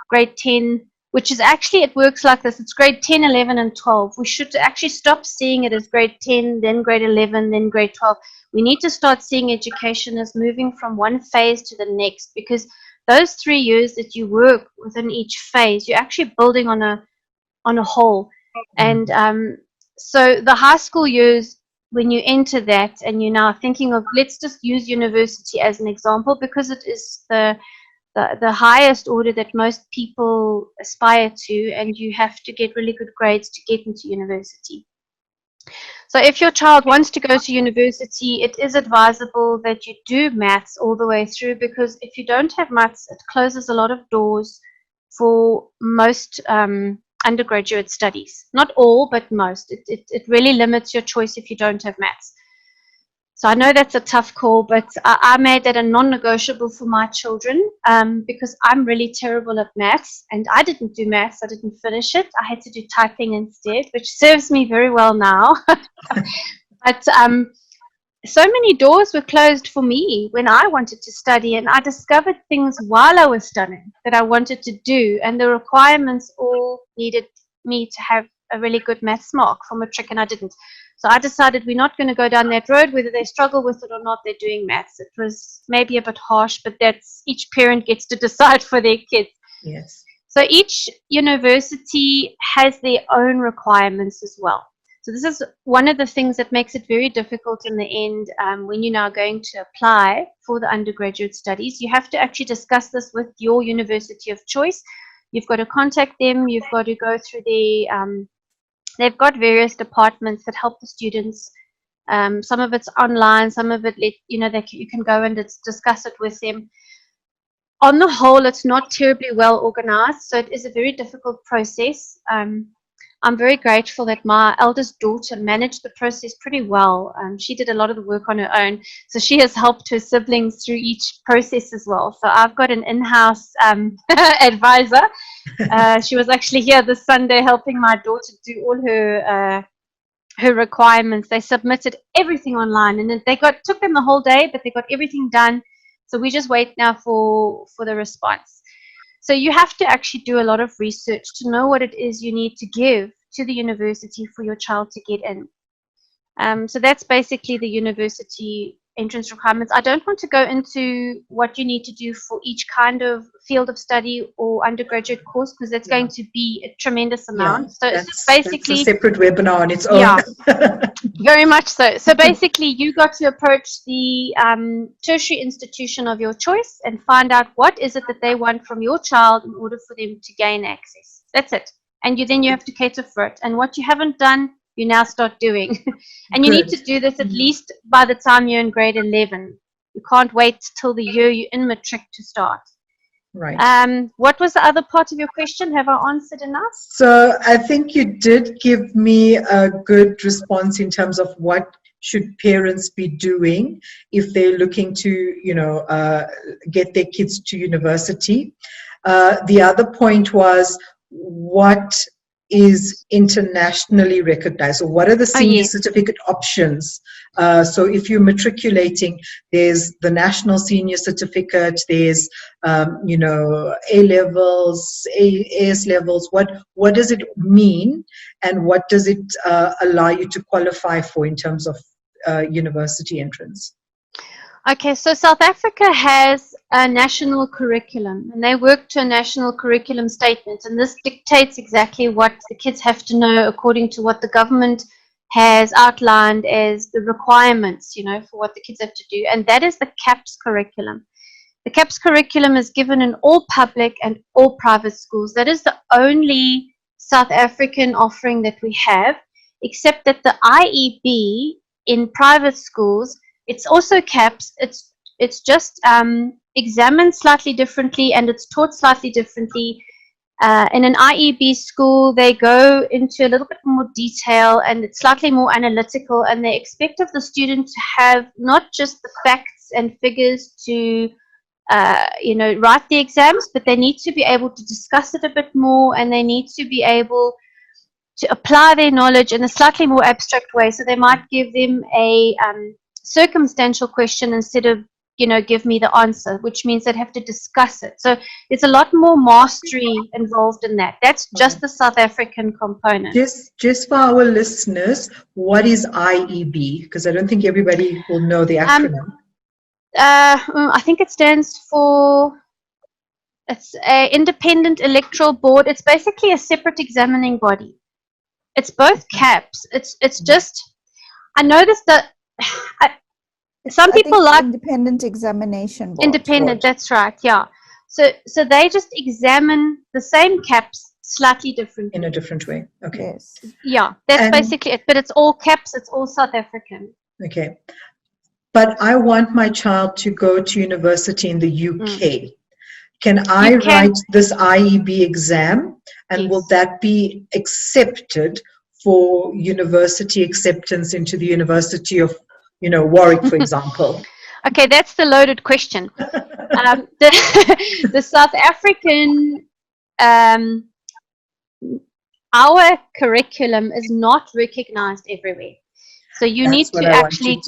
grade 10, which is actually, it works like this. It's grade 10, 11, and 12. We should actually stop seeing it as grade 10, then grade 11, then grade 12. We need to start seeing education as moving from one phase to the next, because those 3 years that you work within each phase, you're actually building on a whole. And so the high school years, when you enter that and you're now thinking of, let's just use university as an example, because it is the highest order that most people aspire to, and you have to get really good grades to get into university. So if your child wants to go to university, it is advisable that you do maths all the way through, because if you don't have maths, it closes a lot of doors for most undergraduate studies. Not all, but most. It really limits your choice if you don't have maths. So I know that's a tough call, but I made that a non-negotiable for my children, because I'm really terrible at maths, and I didn't do maths. I didn't finish it. I had to do typing instead, which serves me very well now. But so many doors were closed for me when I wanted to study, and I discovered things while I was studying that I wanted to do, and the requirements all needed me to have a really good maths mark for matric, and I didn't. So I decided we're not going to go down that road. Whether they struggle with it or not, they're doing maths. It was maybe a bit harsh, but that's, each parent gets to decide for their kids. Yes. So each university has their own requirements as well. So this is one of the things that makes it very difficult in the end, when you're now going to apply for the undergraduate studies. You have to actually discuss this with your university of choice. You've got to contact them. You've got to go through they've got various departments that help the students. Some of it's online, some of it, you can go and discuss it with them. On the whole, it's not terribly well organized, so it is a very difficult process. I'm very grateful that my eldest daughter managed the process pretty well. She did a lot of the work on her own, so she has helped her siblings through each process as well. So I've got an in-house advisor. She was actually here this Sunday helping my daughter do all her requirements. They submitted everything online, and took them the whole day, but they got everything done. So we just wait now for the response. So you have to actually do a lot of research to know what it is you need to give to the university for your child to get in. So that's basically the university entrance requirements. I don't want to go into what you need to do for each kind of field of study or undergraduate course, because that's going to be a tremendous amount. So it's just basically that's a separate webinar on its own. Yeah, very much so. So basically, you got to approach the tertiary institution of your choice and find out what is it that they want from your child in order for them to gain access. That's it. And you have to cater for it. And what you haven't done, you now start doing. And you need to do this at least by the time you're in grade 11. You can't wait till the year you're in matric to start. Right. What was the other part of your question? Have I answered enough? So I think you did give me a good response in terms of what should parents be doing if they're looking to, get their kids to university. The other point was, what is internationally recognized? So what are the senior certificate options? So if you're matriculating, there's the national senior certificate, there's A levels, AS levels. What does it mean, and what does it allow you to qualify for in terms of university entrance? Okay, so South Africa has a national curriculum, and they work to a national curriculum statement, and this dictates exactly what the kids have to know according to what the government has outlined as the requirements, for what the kids have to do, and that is the CAPS curriculum. The CAPS curriculum is given in all public and all private schools. That is the only South African offering that we have, except that the IEB in private schools, it's also CAPS. It's just examined slightly differently, and it's taught slightly differently. In an IEB school, they go into a little bit more detail, and it's slightly more analytical, and they expect of the student to have not just the facts and figures to write the exams, but they need to be able to discuss it a bit more, and they need to be able to apply their knowledge in a slightly more abstract way. So they might give them a circumstantial question instead of give me the answer, which means they'd have to discuss it. So there's a lot more mastery involved in that. That's just the South African component. Just for our listeners, what is IEB? Because I don't think everybody will know the acronym. I think it stands for, it's an independent electoral board. It's basically a separate examining body. It's both CAPS. It's just, I noticed that some people like independent examination board. Independent, that's right, yeah. So they just examine the same CAPS slightly differently. In a different way. Okay. Yes. Yeah, that's basically it. But it's all CAPS, it's all South African. Okay. But I want my child to go to university in the UK. Can I write this IEB exam, and will that be accepted for university acceptance into the University of Warwick, for example? Okay, that's the loaded question. The South African, our curriculum is not recognized everywhere. So you need to actually,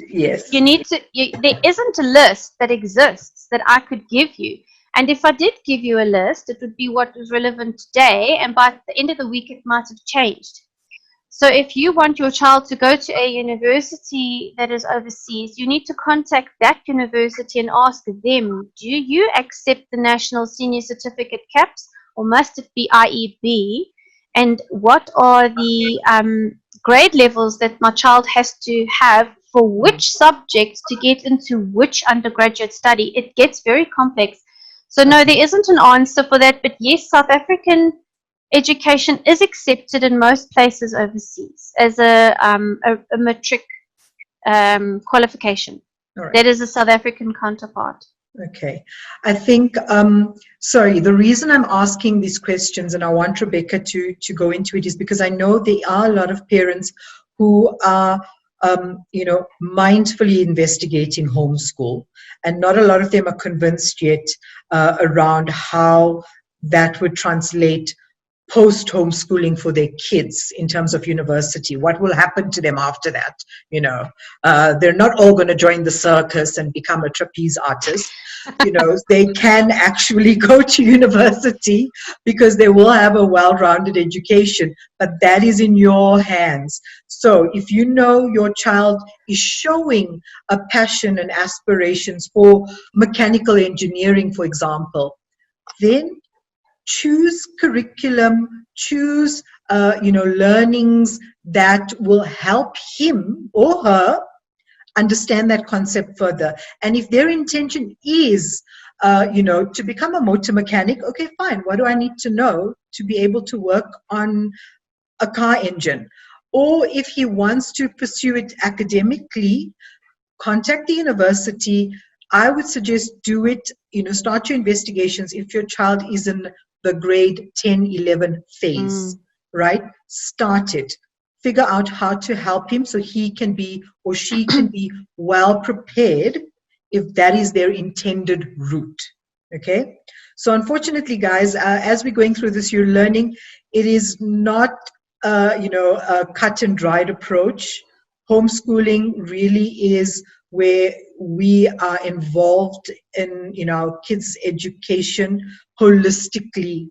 there isn't a list that exists that I could give you. And if I did give you a list, it would be what was relevant today, and by the end of the week, it might have changed. So if you want your child to go to a university that is overseas, you need to contact that university and ask them, do you accept the National Senior Certificate CAPS, or must it be IEB? And what are the grade levels that my child has to have for which subjects to get into which undergraduate study? It gets very complex. So no, there isn't an answer for that, but yes, South African education is accepted in most places overseas as a matric qualification. Right. That is a South African counterpart. Okay. I think, the reason I'm asking these questions, and I want Rebecca to go into it, is because I know there are a lot of parents who are mindfully investigating homeschool, and not a lot of them are convinced yet around how that would translate post homeschooling for their kids in terms of university. What will happen to them after that? They're not all going to join the circus and become a trapeze artist. They can actually go to university because they will have a well-rounded education, but that is in your hands. So if you know your child is showing a passion and aspirations for mechanical engineering, for example, then choose curriculum, choose learnings that will help him or her understand that concept further. And if their intention is to become a motor mechanic, okay, fine. What do I need to know to be able to work on a car engine? Or if he wants to pursue it academically, contact the university. I would suggest do it, start your investigations if your child is in the grade 10, 11 phase, right? Start it. Figure out how to help him so he can be or she can be well prepared if that is their intended route, okay? So unfortunately, guys, as we're going through this, you're learning it is not, a cut and dried approach. Homeschooling really is where we are involved in our kids' education holistically,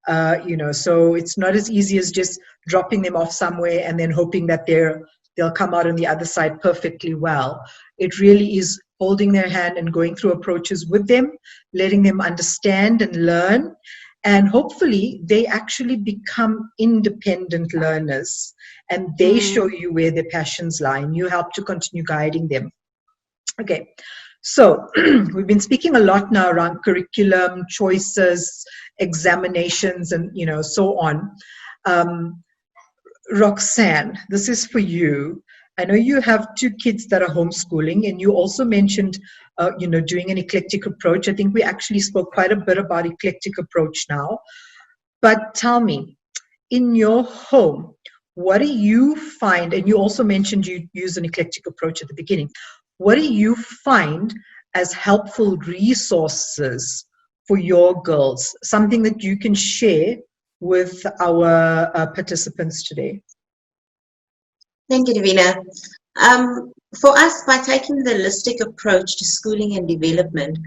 so it's not as easy as just dropping them off somewhere and then hoping that they'll come out on the other side perfectly well. It really is holding their hand and going through approaches with them, letting them understand and learn, and hopefully they actually become independent learners and they show you where their passions lie and you help to continue guiding them. Okay, so we've been speaking a lot now around curriculum, choices, examinations, and so on. Roxanne, this is for you. I know you have 2 kids that are homeschooling, and you also mentioned, doing an eclectic approach. I think we actually spoke quite a bit about eclectic approach now. But tell me, in your home, what do you find, and you also mentioned you use an eclectic approach at the beginning, what do you find as helpful resources for your girls? Something that you can share with our participants today. Thank you, Davina. For us, by taking the holistic approach to schooling and development,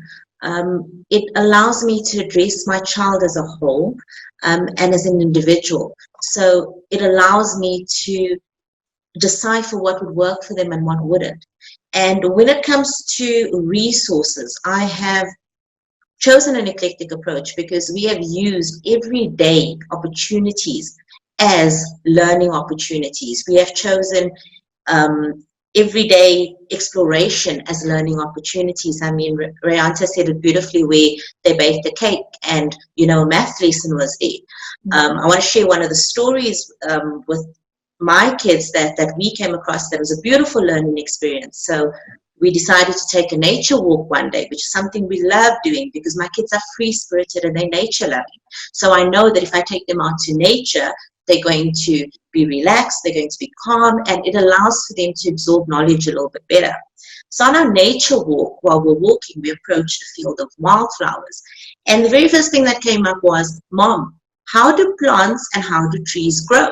it allows me to address my child as a whole and as an individual. So it allows me to decipher what would work for them and what wouldn't. And when it comes to resources, I have chosen an eclectic approach because we have used everyday opportunities as learning opportunities. We have chosen everyday exploration as learning opportunities. I mean, Rayanta said it beautifully where they baked a cake and, a math lesson was there. I want to share one of the stories with my kids that we came across that was a beautiful learning experience. So we decided to take a nature walk one day, which is something we love doing because my kids are free-spirited and they're nature-loving. So I know that if I take them out to nature, they're going to be relaxed, they're going to be calm, and it allows for them to absorb knowledge a little bit better. So on our nature walk, while we're walking, we approached a field of wildflowers. And the very first thing that came up was, Mom, how do plants and how do trees grow?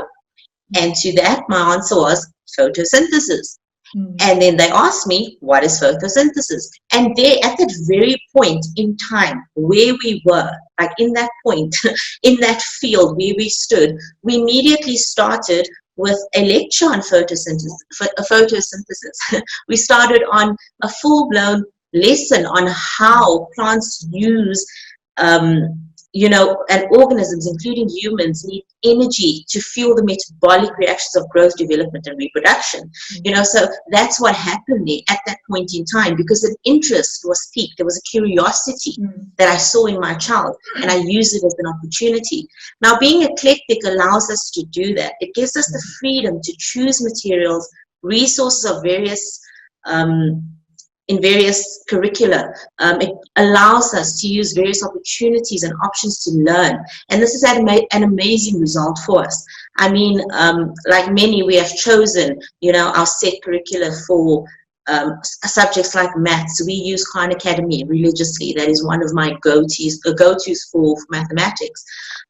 And to that, my answer was photosynthesis. And then they asked me, what is photosynthesis? And there, at that very point in time where we were, like in that point, in that field where we stood, we immediately started with a lecture on photosynthesis. We started on a full-blown lesson on how plants use and organisms, including humans, need energy to fuel the metabolic reactions of growth, development, and reproduction. So that's what happened there at that point in time, because an interest was piqued. There was a curiosity that I saw in my child, and I used it as an opportunity. Now, being eclectic allows us to do that. It gives us the freedom to choose materials, resources of various in various curricula. It allows us to use various opportunities and options to learn. And this has had an amazing result for us. I mean, like many, we have chosen, our set curricula for subjects like maths. We use Khan Academy religiously. That is one of my go-tos for mathematics.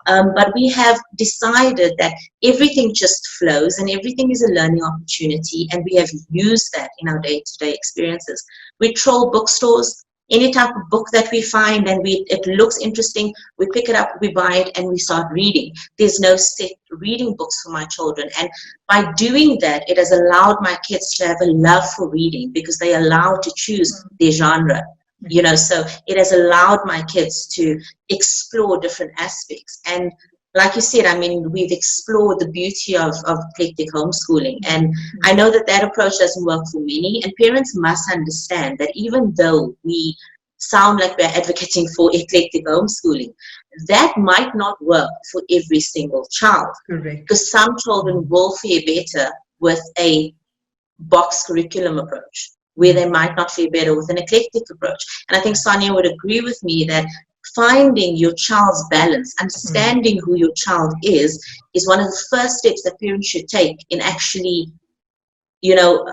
But we have decided that everything just flows and everything is a learning opportunity, and we have used that in our day-to-day experiences. We troll bookstores. Any type of book that we find and it looks interesting, we pick it up, we buy it, and we start reading. There's no set reading books for my children. And by doing that, it has allowed my kids to have a love for reading because they are allowed to choose their genre. You know, so it has allowed my kids to explore different aspects. And like you said, I mean, we've explored the beauty of eclectic homeschooling. And I know that approach doesn't work for many. And parents must understand that even though we sound like we're advocating for eclectic homeschooling, that might not work for every single child. Correct. Because some children will fare better with a box curriculum approach, where they might not fare better with an eclectic approach. And I think Sonia would agree with me that finding your child's balance, understanding who your child is one of the first steps that parents should take in actually, you know,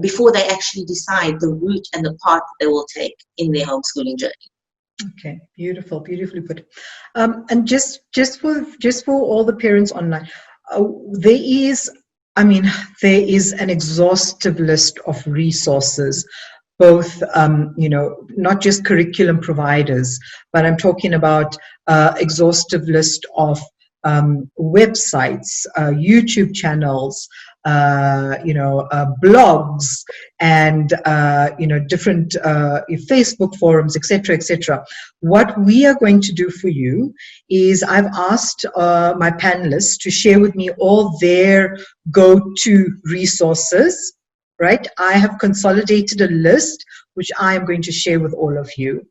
before they actually decide the route and the path they will take in their homeschooling journey. Okay, beautiful, beautifully put. And just for all the parents online, there is an exhaustive list of resources, both, you know, not just curriculum providers, but I'm talking about exhaustive list of websites, YouTube channels, you know, blogs, and you know, different Facebook forums, etc., etc. What we are going to do for you is I've asked my panelists to share with me all their go-to resources. Right? I have consolidated a list which I am going to share with all of you,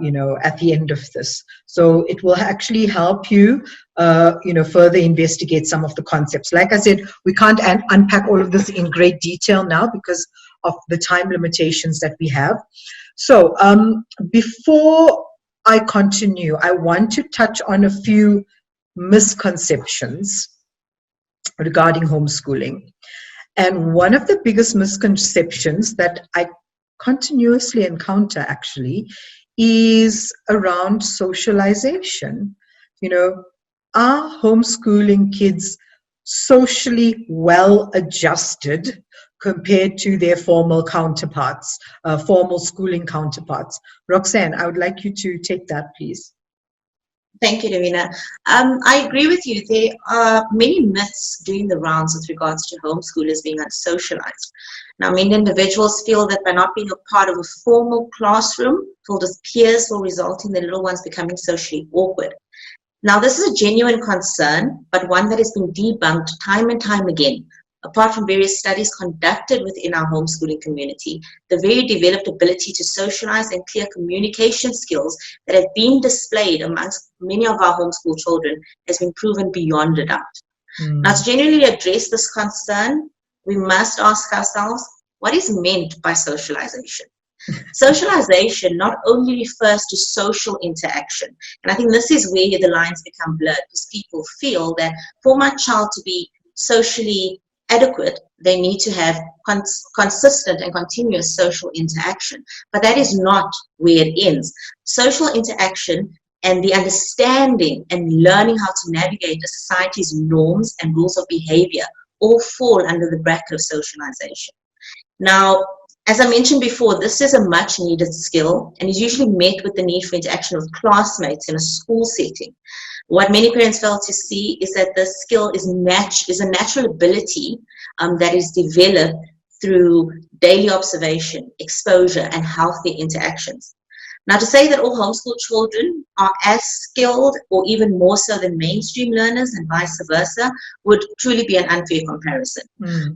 you know, at the end of this. So it will actually help you, you know, further investigate some of the concepts. Like I said, we can't unpack all of this in great detail now because of the time limitations that we have. So before I continue, I want to touch on a few misconceptions regarding homeschooling. And one of the biggest misconceptions that I continuously encounter actually is around socialization. You know, are homeschooling kids socially well adjusted compared to their formal counterparts, formal schooling counterparts? Roxanne, I would like you to take that, please. Thank you, Davina. I agree with you. There are many myths doing the rounds with regards to homeschoolers being unsocialized. Now, many individuals feel that by not being a part of a formal classroom filled with peers will result in their little ones becoming socially awkward. Now, this is a genuine concern, but one that has been debunked time and time again. Apart from various studies conducted within our homeschooling community, the very developed ability to socialize and clear communication skills that have been displayed amongst many of our homeschool children has been proven beyond a doubt. Now, to genuinely address this concern, we must ask ourselves, what is meant by socialization? Socialization not only refers to social interaction, and I think this is where the lines become blurred, because people feel that for my child to be socially adequate, they need to have consistent and continuous social interaction. But that is not where it ends. Social interaction and the understanding and learning how to navigate a society's norms and rules of behavior all fall under the bracket of socialization. Now, as I mentioned before, this is a much needed skill and is usually met with the need for interaction with classmates in a school setting. What many parents fail to see is that this skill is a natural ability that is developed through daily observation, exposure, and healthy interactions. Now, to say that all homeschool children are as skilled or even more so than mainstream learners and vice versa would truly be an unfair comparison.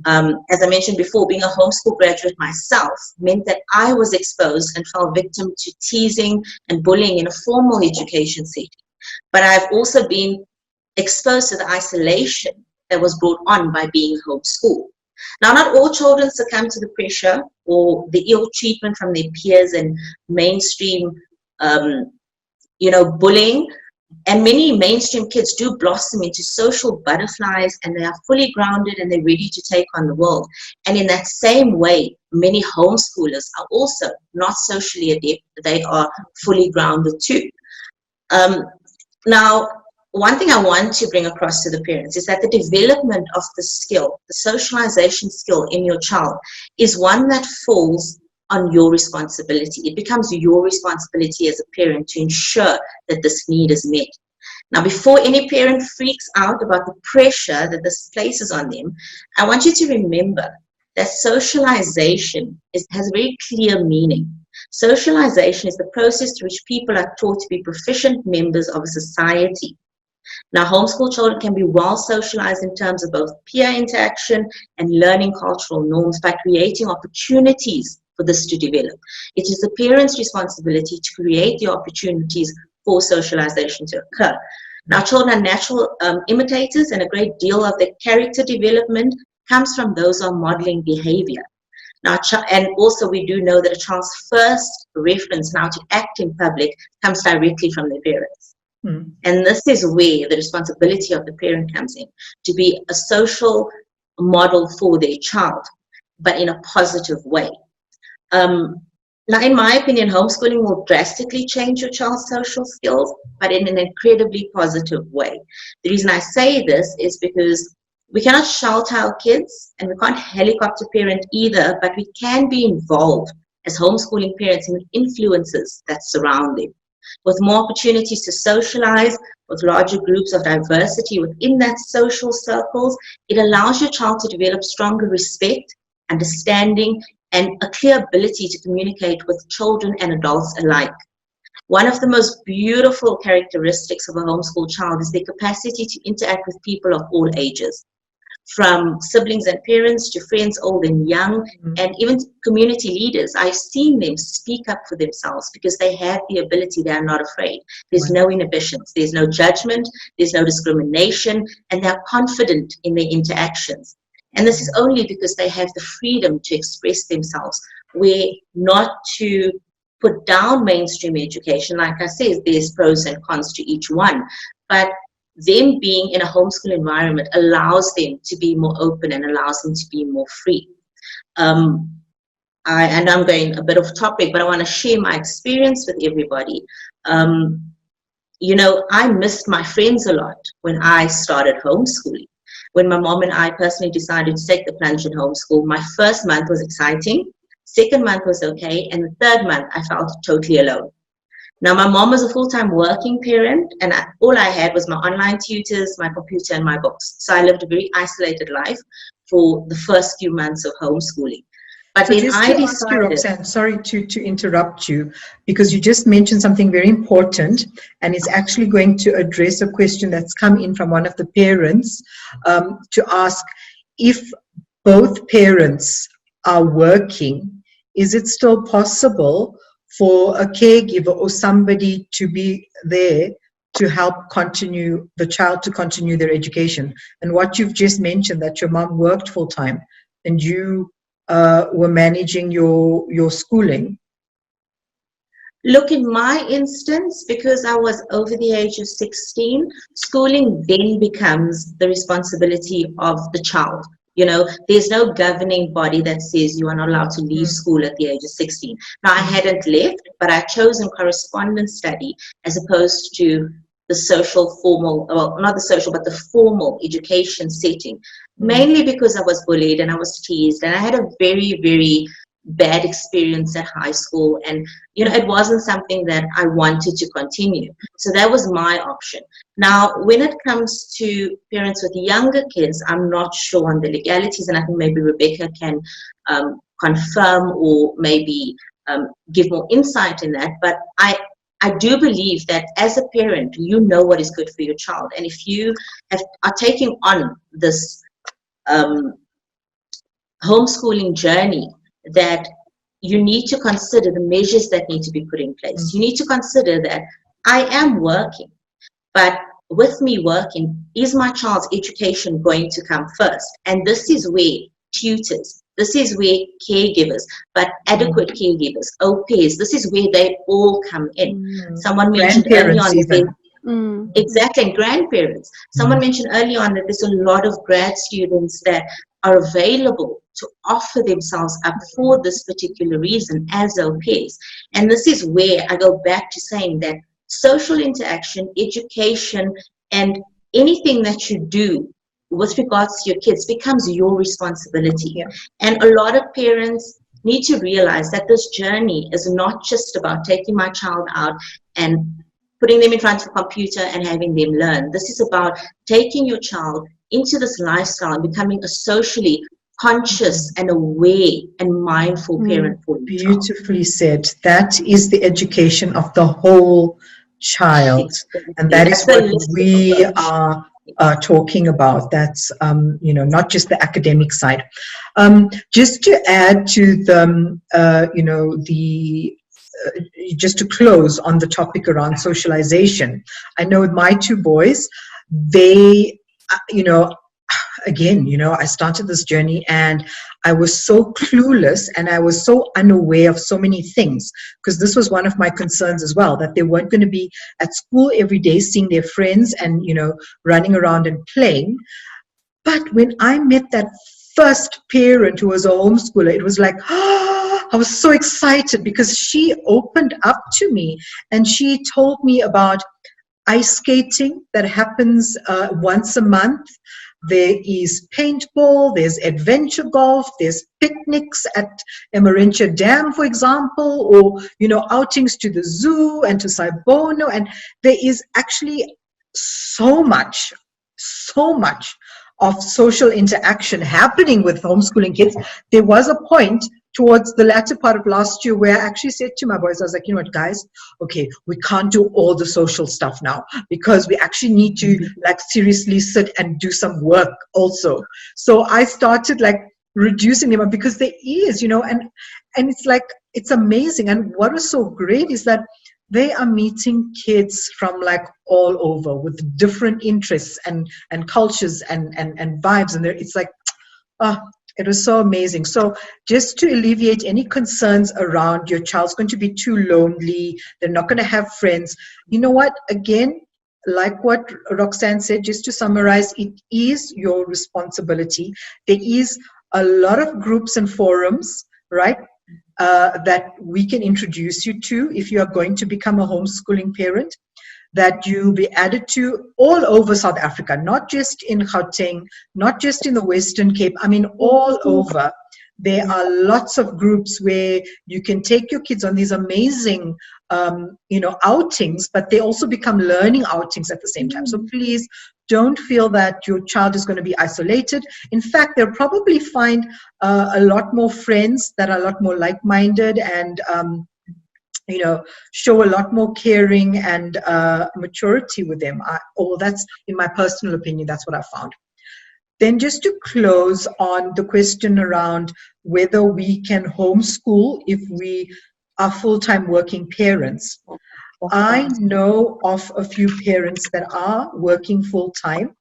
As I mentioned before, being a homeschool graduate myself meant that I was exposed and fell victim to teasing and bullying in a formal education setting. But I've also been exposed to the isolation that was brought on by being homeschooled. Now, not all children succumb to the pressure or the ill treatment from their peers and mainstream, bullying. And many mainstream kids do blossom into social butterflies, and they are fully grounded and they're ready to take on the world. And in that same way, many homeschoolers are also not socially adept. They are fully grounded too. Now, one thing I want to bring across to the parents is that the development of the skill, the socialization skill in your child, is one that falls on your responsibility. It becomes your responsibility as a parent to ensure that this need is met. Now, before any parent freaks out about the pressure that this places on them, I want you to remember that socialization has a very clear meaning. Socialization is the process through which people are taught to be proficient members of a society. Now, homeschool children can be well socialized in terms of both peer interaction and learning cultural norms by creating opportunities for this to develop. It is the parent's responsibility to create the opportunities for socialization to occur. Now, children are natural imitators, and a great deal of their character development comes from those who are modeling behavior. Now, and also we do know that a child's first reference now to act in public comes directly from their parents. And this is where the responsibility of the parent comes in, to be a social model for their child, but in a positive way. Now, in my opinion, homeschooling will drastically change your child's social skills, but in an incredibly positive way. The reason I say this is because we cannot shelter our kids, and we can't helicopter parent either, but we can be involved as homeschooling parents in the influences that surround them. With more opportunities to socialize, with larger groups of diversity within that social circles, it allows your child to develop stronger respect, understanding, and a clear ability to communicate with children and adults alike. One of the most beautiful characteristics of a homeschool child is their capacity to interact with people of all ages, from siblings and parents to friends old and young, and even community leaders. I've seen them speak up for themselves because they have the ability, they are not afraid. There's no inhibitions, there's no judgment, there's no discrimination, and they're confident in their interactions. And this is only because they have the freedom to express themselves, where not to put down mainstream education. Like I said, there's pros and cons to each one, but them being in a homeschool environment allows them to be more open and allows them to be more free. And I'm going a bit off topic, but I want to share my experience with everybody. You know, I missed my friends a lot when I started homeschooling. When my mom and I personally decided to take the plunge in homeschool, my first month was exciting, second month was okay, and the third month I felt totally alone. Now, my mom was a full-time working parent, and all I had was my online tutors, my computer, and my books. So I lived a very isolated life for the first few months of homeschooling. But so then just I to ask you, decided... Roxanne, sorry to interrupt you, because you just mentioned something very important, and it's actually going to address a question that's come in from one of the parents to ask, if both parents are working, is it still possible for a caregiver or somebody to be there to help continue the child to continue their education? And what you've just mentioned, that your mom worked full time and you were managing your schooling. Look, in my instance, because I was over the age of 16, schooling then becomes the responsibility of the child. You know, there's no governing body that says you are not allowed to leave school at the age of 16. Now, I hadn't left, but I chose in correspondence study as opposed to the social formal, well, not the social, but the formal education setting, mainly because I was bullied and I was teased, and I had a very, very bad experience at high school, and you know, it wasn't something that I wanted to continue. So that was my option. Now, when it comes to parents with younger kids, I'm not sure on the legalities, and I think maybe Rebecca can confirm or maybe give more insight in that. But I do believe that as a parent, you know what is good for your child, and if you are taking on this homeschooling journey, that you need to consider the measures that need to be put in place. You need to consider that I am working, but with me working, is my child's education going to come first? And this is where tutors, this is where caregivers, but adequate caregivers, au pairs, this is where they all come in. Someone mentioned early on, exactly, and grandparents. Someone mentioned early on that there's a lot of grad students that are available to offer themselves up for this particular reason as au pairs. And this is where I go back to saying that social interaction, education, and anything that you do with regards to your kids becomes your responsibility. And a lot of parents need to realize that this journey is not just about taking my child out and putting them in front of a computer and having them learn. This is about taking your child into this lifestyle and becoming a socially conscious and aware and mindful parent for your child. Beautifully said. That is the education of the whole child, and that is what we are talking about. That's not just the academic side. Just to add to the just to close on the topic around socialization, I know with my two boys, they again, I started this journey and I was so clueless and I was so unaware of so many things, because this was one of my concerns as well, that they weren't going to be at school every day seeing their friends and, running around and playing. But when I met that first parent who was a homeschooler, it was like, I was so excited because she opened up to me and she told me about ice skating that happens once a month. There is paintball, there's adventure golf, there's picnics at Emarentia Dam, for example, or, outings to the zoo and to Saibono. And there is actually so much of social interaction happening with homeschooling kids. There was a point towards the latter part of last year where I actually said to my boys, I was like, you know what, guys, okay, we can't do all the social stuff now because we actually need to seriously sit and do some work also. So I started reducing them because there is, and it's it's amazing. And what was so great is that they are meeting kids from all over with different interests and cultures and vibes. And it's it was so amazing. So just to alleviate any concerns around your child's going to be too lonely, they're not going to have friends. You know what? Again, like what Roxanne said, just to summarize, it is your responsibility. There is a lot of groups and forums, right, that we can introduce you to if you are going to become a homeschooling parent, that you'll be added to all over South Africa, not just in Gauteng, not just in the Western Cape, all over. There are lots of groups where you can take your kids on these amazing, outings, but they also become learning outings at the same time. So please don't feel that your child is going to be isolated. In fact, they'll probably find a lot more friends that are a lot more like-minded and, show a lot more caring and maturity with them. That's, in my personal opinion, that's what I found. Then just to close on the question around whether we can homeschool if we are full-time working parents. I know of a few parents that are working full-time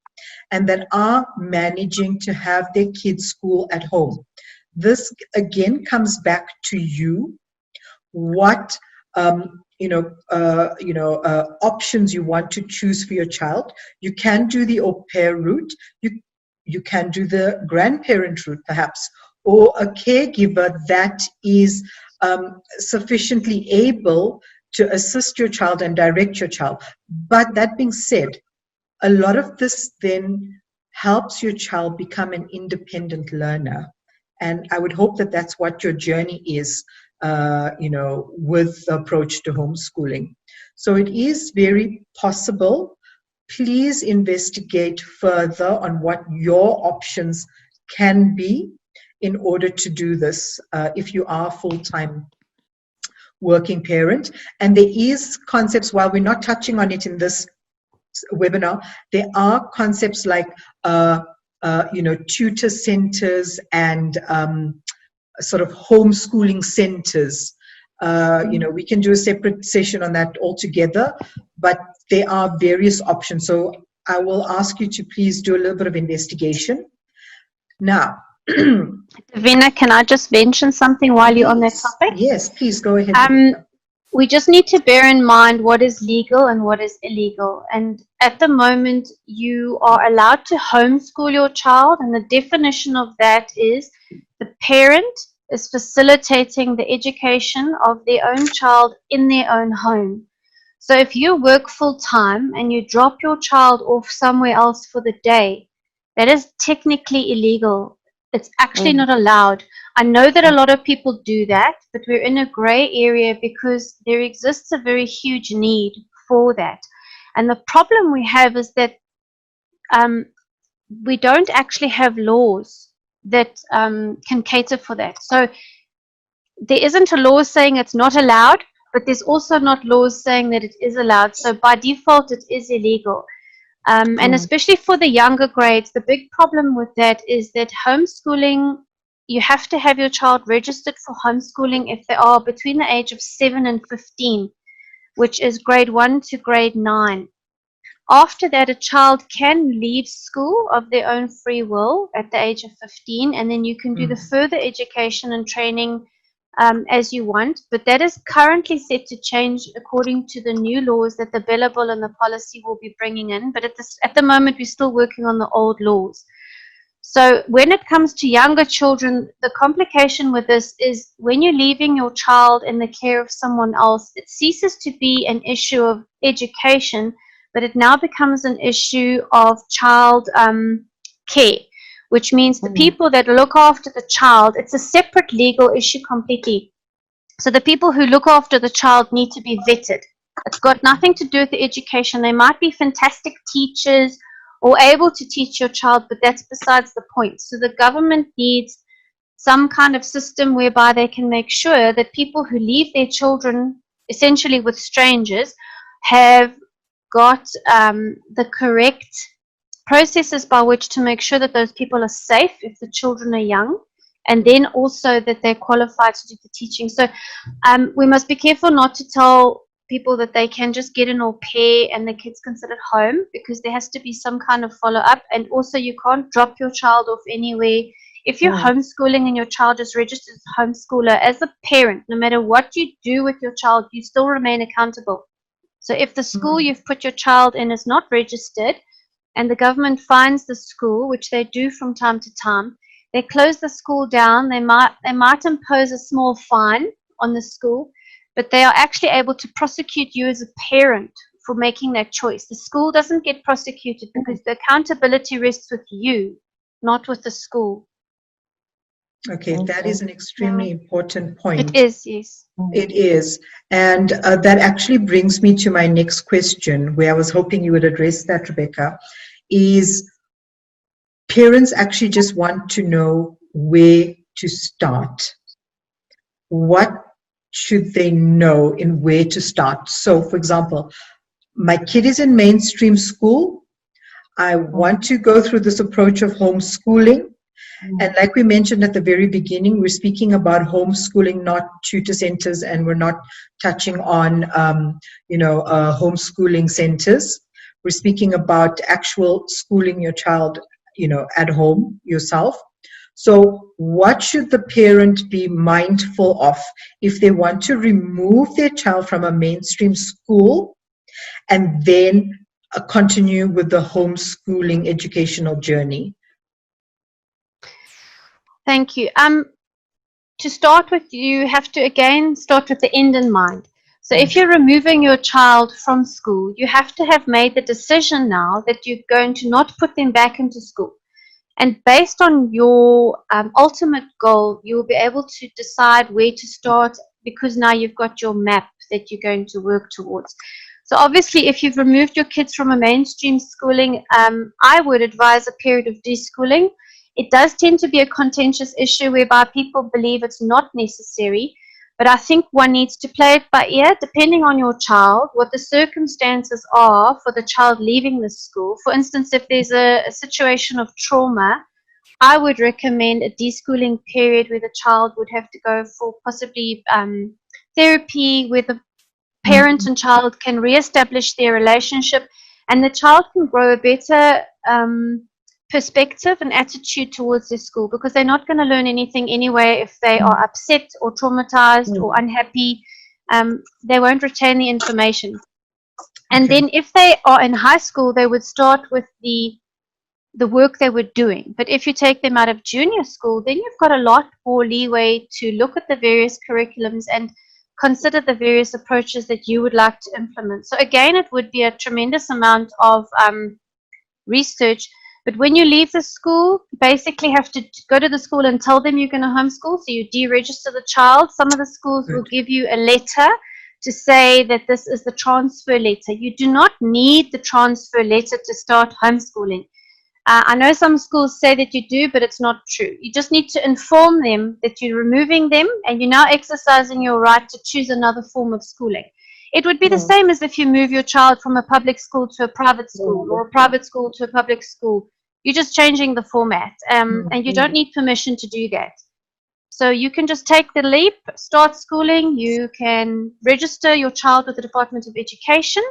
and that are managing to have their kids' school at home. This, again, comes back to you, what options you want to choose for your child. You can do the au pair route. You can do the grandparent route, perhaps, or a caregiver that is sufficiently able to assist your child and direct your child. But that being said, a lot of this then helps your child become an independent learner. And I would hope that that's what your journey is, with the approach to homeschooling. So it is very possible. Please investigate further on what your options can be in order to do this if you are a full-time working parent. And there is concepts, while we're not touching on it in this webinar, there are concepts like tutor centers and sort of homeschooling centers. We can do a separate session on that altogether, but there are various options. So I will ask you to please do a little bit of investigation. Now, Davina, can I just mention something while you're on that topic? Yes, please go ahead. We just need to bear in mind what is legal and what is illegal. And at the moment, you are allowed to homeschool your child. And the definition of that is the parent is facilitating the education of their own child in their own home. So if you work full time and you drop your child off somewhere else for the day, that is technically illegal. It's actually not allowed I know that a lot of people do that, but we're in a gray area because there exists a very huge need for that. And the problem we have is that we don't actually have laws that can cater for that. So there isn't a law saying it's not allowed, but there's also not laws saying that it is allowed. So by default, it is illegal. And especially for the younger grades, the big problem with that is that homeschooling, you have to have your child registered for homeschooling if they are between the age of 7 and 15, which is grade 1 to grade 9. After that, a child can leave school of their own free will at the age of 15, and then you can do the further education and training as you want. But that is currently set to change according to the new laws that the Bella Bill and the policy will be bringing in. But at the moment, we're still working on the old laws. So when it comes to younger children, the complication with this is when you're leaving your child in the care of someone else, it ceases to be an issue of education, but it now becomes an issue of child care, which means the people that look after the child, it's a separate legal issue completely. So the people who look after the child need to be vetted. It's got nothing to do with the education. They might be fantastic teachers or able to teach your child, but that's besides the point. So the government needs some kind of system whereby they can make sure that people who leave their children essentially with strangers have got the correct processes by which to make sure that those people are safe if the children are young, and then also that they're qualified to do the teaching. So we must be careful not to tell people that they can just get an au pair and the kids can sit at home, because there has to be some kind of follow-up, and also you can't drop your child off anywhere. If you're homeschooling and your child is registered as a homeschooler, as a parent, no matter what you do with your child, you still remain accountable. So if the school you've put your child in is not registered, and the government fines the school, which they do from time to time, they close the school down. They might impose a small fine on the school, but they are actually able to prosecute you as a parent for making that choice. The school doesn't get prosecuted because the accountability rests with you, not with the school. Okay, that is an extremely important point. It is, yes. It is. And that actually brings me to my next question, where I was hoping you would address that, Rebecca, is parents actually just want to know where to start. What should they know in where to start? So, for example, my kid is in mainstream school. I want to go through this approach of homeschooling. And like we mentioned at the very beginning, we're speaking about homeschooling, not tutor centers, and we're not touching on, homeschooling centers. We're speaking about actual schooling your child, at home yourself. So what should the parent be mindful of if they want to remove their child from a mainstream school and then continue with the homeschooling educational journey? Thank you. To start with, you have to again start with the end in mind. So if you're removing your child from school, you have to have made the decision now that you're going to not put them back into school. And based on your ultimate goal, you'll be able to decide where to start, because now you've got your map that you're going to work towards. So obviously, if you've removed your kids from a mainstream schooling, I would advise a period of deschooling. It does tend to be a contentious issue whereby people believe it's not necessary, but I think one needs to play it by ear, depending on your child, what the circumstances are for the child leaving the school. For instance, if there's a situation of trauma, I would recommend a deschooling period where the child would have to go for possibly therapy, where the parent and child can reestablish their relationship, and the child can grow a better perspective and attitude towards their school, because they're not going to learn anything anyway if they are upset or traumatized or unhappy. They won't retain the information. And then if they are in high school, they would start with the work they were doing. But if you take them out of junior school, then you've got a lot more leeway to look at the various curriculums and consider the various approaches that you would like to implement. So again, it would be a tremendous amount of research, But when you leave the school, you basically have to go to the school and tell them you're going to homeschool. So you deregister the child. Some of the schools will give you a letter to say that this is the transfer letter. You do not need the transfer letter to start homeschooling. I know some schools say that you do, but it's not true. You just need to inform them that you're removing them and you're now exercising your right to choose another form of schooling. It would be the same as if you move your child from a public school to a private school or a private school to a public school. You're just changing the format, and you don't need permission to do that. So you can just take the leap, start schooling. You can register your child with the Department of Education.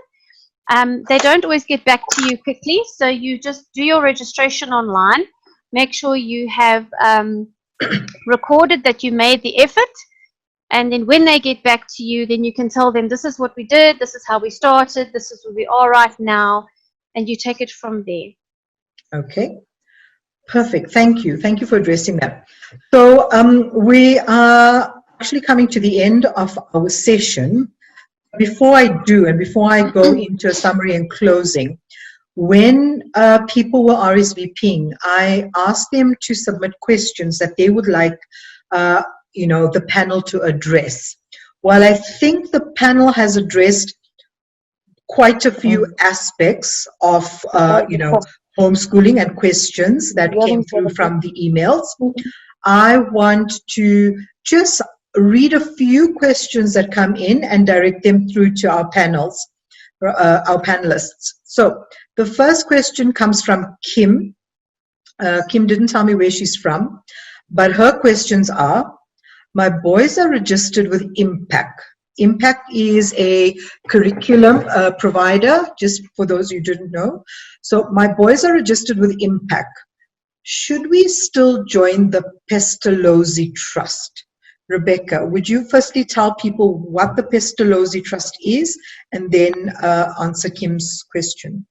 They don't always get back to you quickly, so you just do your registration online. Make sure you have recorded that you made the effort, and then when they get back to you, then you can tell them this is what we did, this is how we started, this is where we are right now, and you take it from there. Okay, perfect. Thank you. Thank you for addressing that. So we are actually coming to the end of our session. Before I do, and before I go into a summary and closing, when people were RSVPing, I asked them to submit questions that they would like, the panel to address. While I think the panel has addressed quite a few aspects of, homeschooling and questions that came through from the emails, I want to just read a few questions that come in and direct them through to our panelists. So the first question comes from Kim. Kim didn't tell me where she's from, but her questions are, my boys are registered with Impact. Impact is a curriculum provider, just for those who didn't know. So my boys are registered with Impact. Should we still join the Pestalozzi Trust? Rebecca, would you firstly tell people what the Pestalozzi Trust is and then answer Kim's question?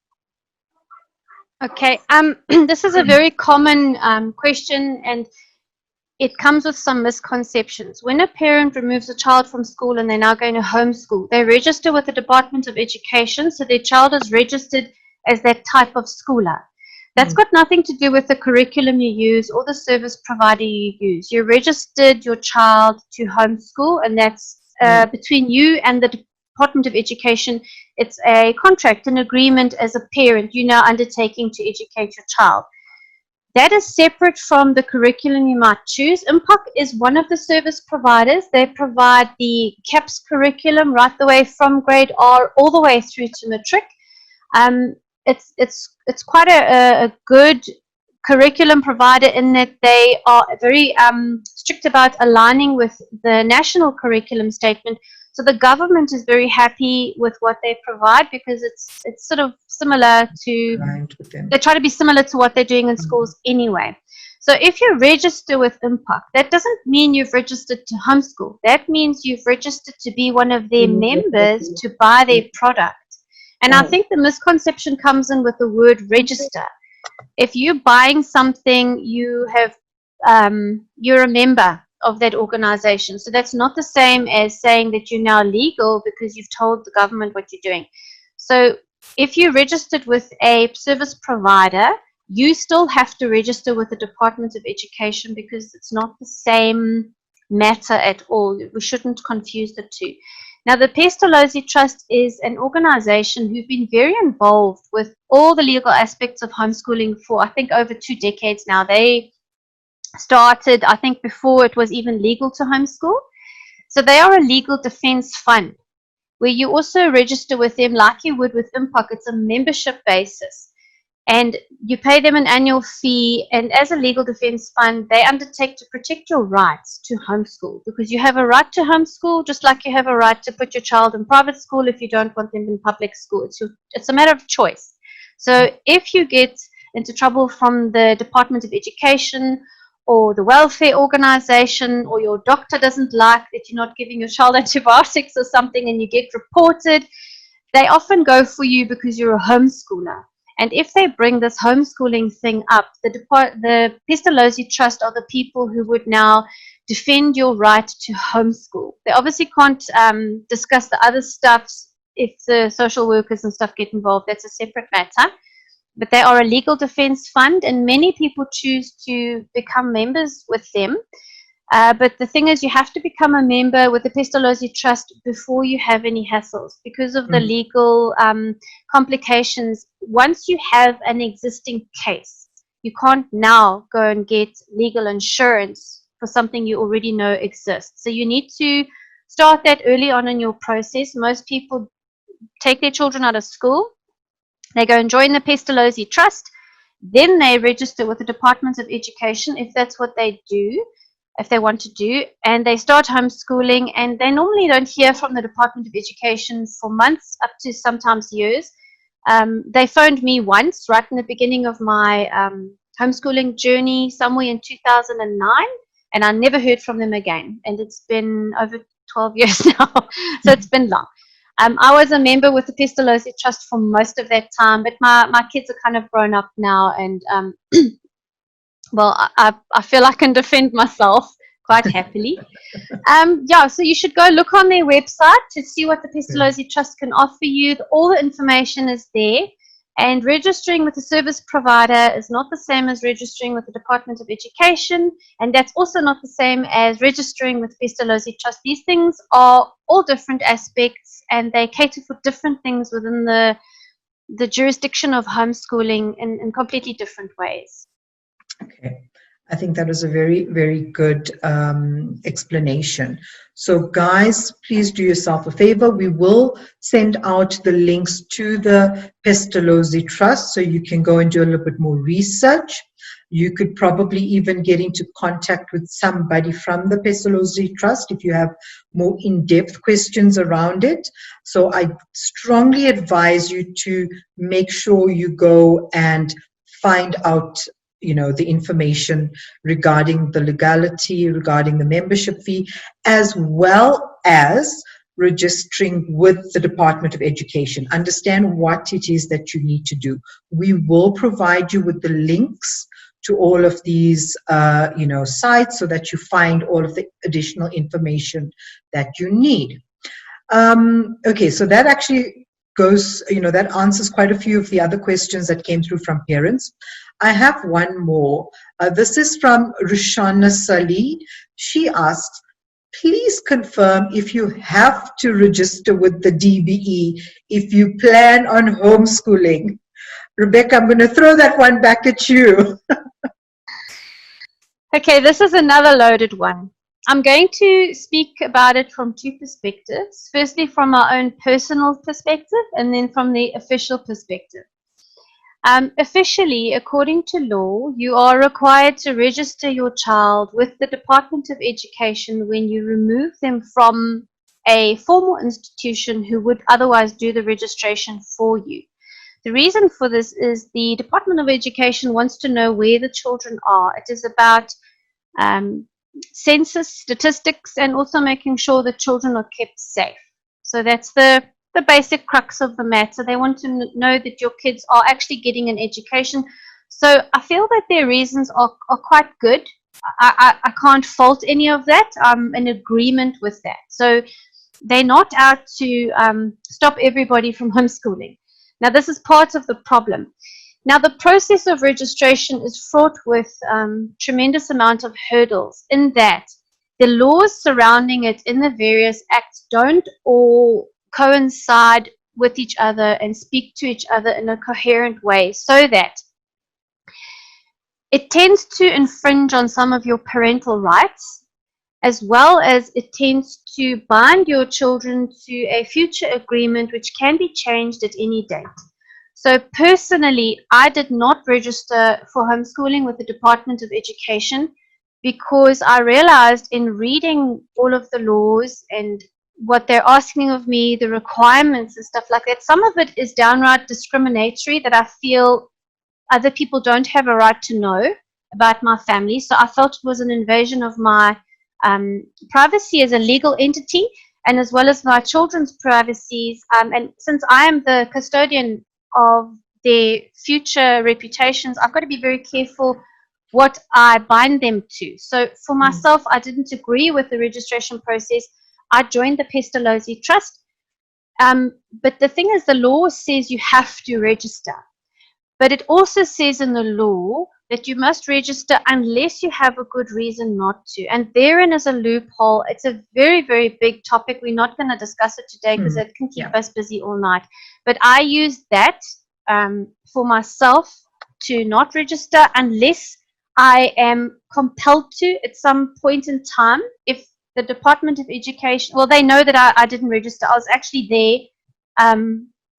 Okay, this is a very common question, and it comes with some misconceptions. When a parent removes a child from school and they're now going to homeschool, they register with the Department of Education, so their child is registered as that type of schooler. That's got nothing to do with the curriculum you use or the service provider you use. You registered your child to homeschool, and that's between you and the Department of Education. It's a contract, an agreement as a parent. You're now undertaking to educate your child. That is separate from the curriculum you might choose. Impact is one of the service providers. They provide the CAPS curriculum right the way from grade R all the way through to matric. It's quite a good curriculum provider in that they are very strict about aligning with the national curriculum statement. So the government is very happy with what they provide because it's sort of similar to, they try to be similar to what they're doing in schools anyway. So if you register with Impact, that doesn't mean you've registered to homeschool. That means you've registered to be one of their members to buy their product. And I think the misconception comes in with the word register. If you're buying something, you have, you're a member of that organization. So that's not the same as saying that you're now legal because you've told the government what you're doing. So if you registered with a service provider, you still have to register with the Department of Education because it's not the same matter at all. We shouldn't confuse the two. Now, the Pestalozzi Trust is an organization who've been very involved with all the legal aspects of homeschooling for, I think, over 2 decades now. They started, I think, before it was even legal to homeschool. So they are a legal defense fund where you also register with them like you would with Impact. It's a membership basis. And you pay them an annual fee, and as a legal defense fund, they undertake to protect your rights to homeschool, because you have a right to homeschool just like you have a right to put your child in private school if you don't want them in public school. It's a matter of choice. So if you get into trouble from the Department of Education or the welfare organization, or your doctor doesn't like that you're not giving your child antibiotics or something and you get reported, they often go for you because you're a homeschooler. And if they bring this homeschooling thing up, the Pestalozzi Trust are the people who would now defend your right to homeschool. They obviously can't discuss the other stuff if the social workers and stuff get involved. That's a separate matter. but they are a legal defense fund, and many people choose to become members with them. But the thing is, you have to become a member with the Pestalozzi Trust before you have any hassles because of the legal complications. Once you have an existing case, you can't now go and get legal insurance for something you already know exists. So you need to start that early on in your process. Most people take their children out of school, they go and join the Pestalozzi Trust, then they register with the Department of Education if that's what they do, if they want to do, and they start homeschooling, and they normally don't hear from the Department of Education for months, up to sometimes years. They phoned me once, right in the beginning of my homeschooling journey, somewhere in 2009, and I never heard from them again, and it's been over 12 years now, so it's been long. I was a member with the Pestalozzi Trust for most of that time, but my kids are kind of grown up now, and well, I feel I can defend myself quite happily. Yeah, so you should go look on their website to see what the Pestalozzi Trust can offer you. All the information is there. And registering with a service provider is not the same as registering with the Department of Education. And that's also not the same as registering with Pestalozzi Trust. These things are all different aspects, and they cater for different things within the jurisdiction of homeschooling in completely different ways. Okay, I think that was a very, very good explanation. So guys, please do yourself a favor. We will send out the links to the Pestalozzi Trust so you can go and do a little bit more research. You could probably even get into contact with somebody from the Pestalozzi Trust if you have more in-depth questions around it. So I strongly advise you to make sure you go and find out the information regarding the legality, regarding the membership fee, as well as registering with the Department of Education. Understand what it is that you need to do. We will provide you with the links to all of these, sites so that you find all of the additional information that you need. Okay, so that actually goes, that answers quite a few of the other questions that came through from parents. I have one more. This is from Rushana Salih. She asks, please confirm if you have to register with the DBE if you plan on homeschooling. Rebecca, I'm going to throw that one back at you. Okay, this is another loaded one. I'm going to speak about it from two perspectives. Firstly, from our own personal perspective, and then from the official perspective. Officially, according to law, you are required to register your child with the Department of Education when you remove them from a formal institution who would otherwise do the registration for you. The reason for this is the Department of Education wants to know where the children are. It is about census statistics and also making sure that children are kept safe. So that's the basic crux of the matter. They want to know that your kids are actually getting an education. So I feel that their reasons are quite good. I can't fault any of that. I'm in agreement with that. So they're not out to stop everybody from homeschooling. Now, this is part of the problem. Now, the process of registration is fraught with tremendous amount of hurdles in that the laws surrounding it in the various acts don't all coincide with each other and speak to each other in a coherent way, so that it tends to infringe on some of your parental rights, as well as it tends to bind your children to a future agreement which can be changed at any date. So personally, I did not register for homeschooling with the Department of Education because I realized in reading all of the laws and what they're asking of me, the requirements and stuff like that, some of it is downright discriminatory that I feel other people don't have a right to know about my family. So I felt it was an invasion of my privacy as a legal entity, and as well as my children's privacies. And since I am the custodian of their future reputations, I've got to be very careful what I bind them to. So for myself, I didn't agree with the registration process. I joined the Pestalozzi Trust. But the thing is, the law says you have to register. But it also says in the law that you must register unless you have a good reason not to. And therein is a loophole. It's a very, very big topic. We're not going to discuss it today because it can keep us busy all night. But I use that for myself to not register unless I am compelled to at some point in time. If the Department of Education, well, they know that I didn't register. I was actually there.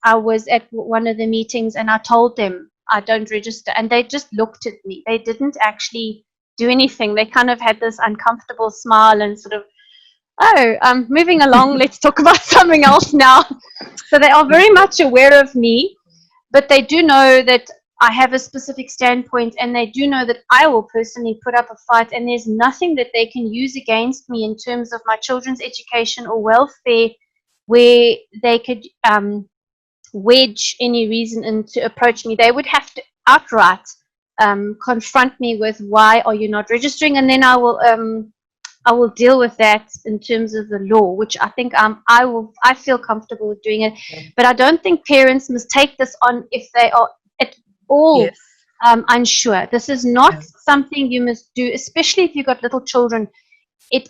I was at one of the meetings and I told them I don't register, and they just looked at me. They didn't actually do anything. They kind of had this uncomfortable smile and sort of, oh, moving along, let's talk about something else now. So they are very much aware of me, but they do know that I have a specific standpoint, and they do know that I will personally put up a fight, and there's nothing that they can use against me in terms of my children's education or welfare where they could wedge any reason in to approach me. They would have to outright confront me with, why are you not registering? And then I will deal with that in terms of the law, which I think I feel comfortable with doing it. But I don't think parents must take this on if they are at all unsure. This is not something you must do, especially if you've got little children. It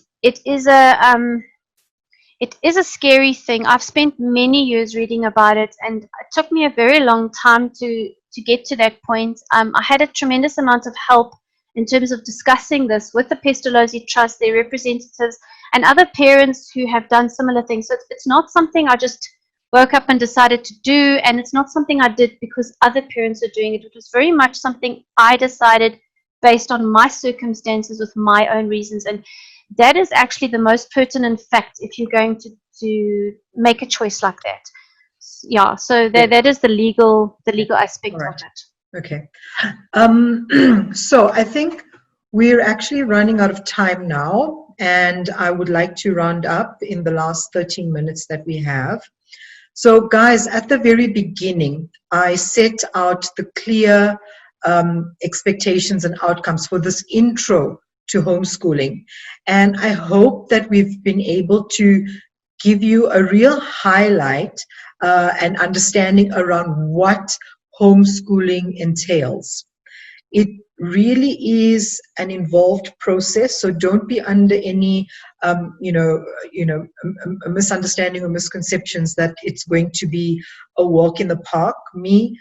is a scary thing. I've spent many years reading about it, and it took me a very long time to get to that point. I had a tremendous amount of help in terms of discussing this with the Pestalozzi Trust, their representatives, and other parents who have done similar things. So it's not something I just woke up and decided to do, and it's not something I did because other parents are doing it. It was very much something I decided based on my circumstances with my own reasons. And that is actually the most pertinent fact if you're going to make a choice like that. Yeah, so that is the legal aspect of it. Okay. So I think we're actually running out of time now, and I would like to round up in the last 13 minutes that we have. So guys, at the very beginning, I set out the clear expectations and outcomes for this intro to homeschooling. And I hope that we've been able to give you a real highlight and understanding around what homeschooling entails. It really is an involved process, so don't be under any a misunderstanding or misconceptions that it's going to be a walk in the park. Me,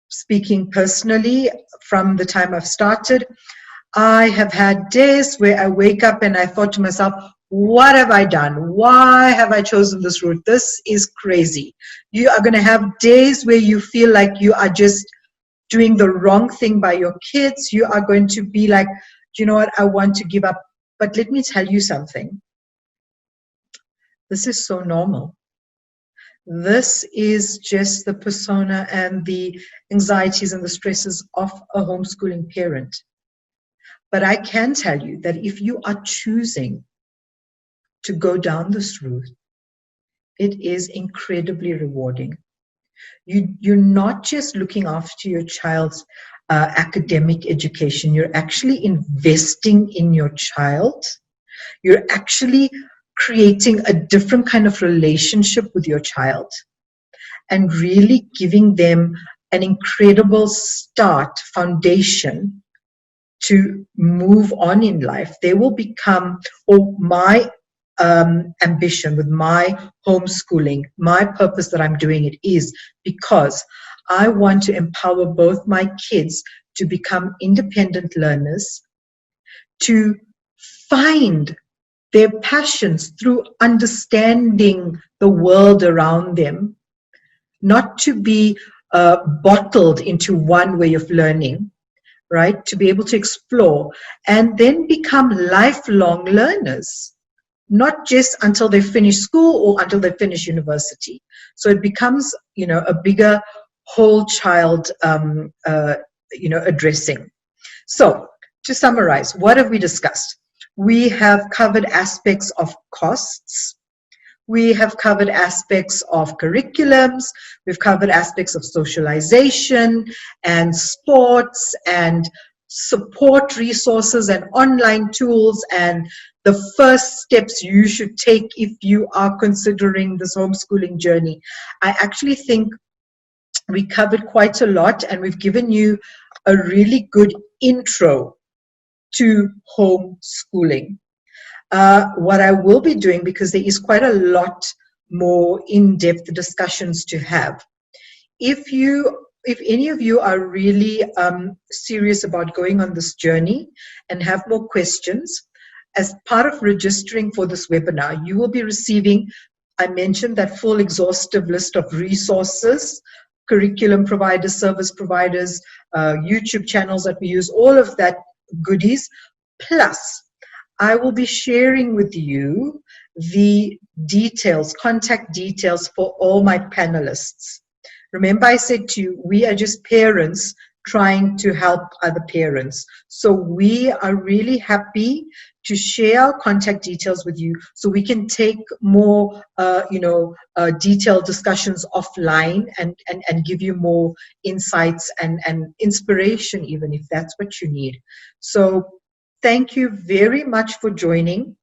speaking personally, from the time I've started, I have had days where I wake up and I thought to myself, what have I done? Why have I chosen this route? This is crazy. You are going to have days where you feel like you are just doing the wrong thing by your kids. You are going to be like, you know what, I want to give up. But let me tell you something. This is so normal. This is just the persona and the anxieties and the stresses of a homeschooling parent. But I can tell you that if you are choosing to go down this route, it is incredibly rewarding. You're not just looking after your child's academic education, you're actually investing in your child. You're actually creating a different kind of relationship with your child and really giving them an incredible start, foundation to move on in life. They will become, or my ambition with my homeschooling, my purpose that I'm doing it is because I want to empower both my kids to become independent learners, to find their passions through understanding the world around them, not to be bottled into one way of learning, right? To be able to explore and then become lifelong learners. Not just until they finish school or until they finish university. So it becomes, a bigger whole child, addressing. So to summarize, what have we discussed? We have covered aspects of costs. We have covered aspects of curriculums. We've covered aspects of socialization and sports and support resources and online tools and the first steps you should take if you are considering this homeschooling journey. I actually think we covered quite a lot, and we've given you a really good intro to homeschooling. What I will be doing, because there is quite a lot more in-depth discussions to have, if any of you are really serious about going on this journey and have more questions, as part of registering for this webinar, you will be receiving, I mentioned, that full exhaustive list of resources, curriculum providers, service providers, YouTube channels that we use, all of that goodies. Plus, I will be sharing with you the details, contact details for all my panelists. Remember, I said to you, we are just parents trying to help other parents. So we are really happy to share our contact details with you so we can take more, detailed discussions offline and give you more insights and inspiration, even if that's what you need. So thank you very much for joining.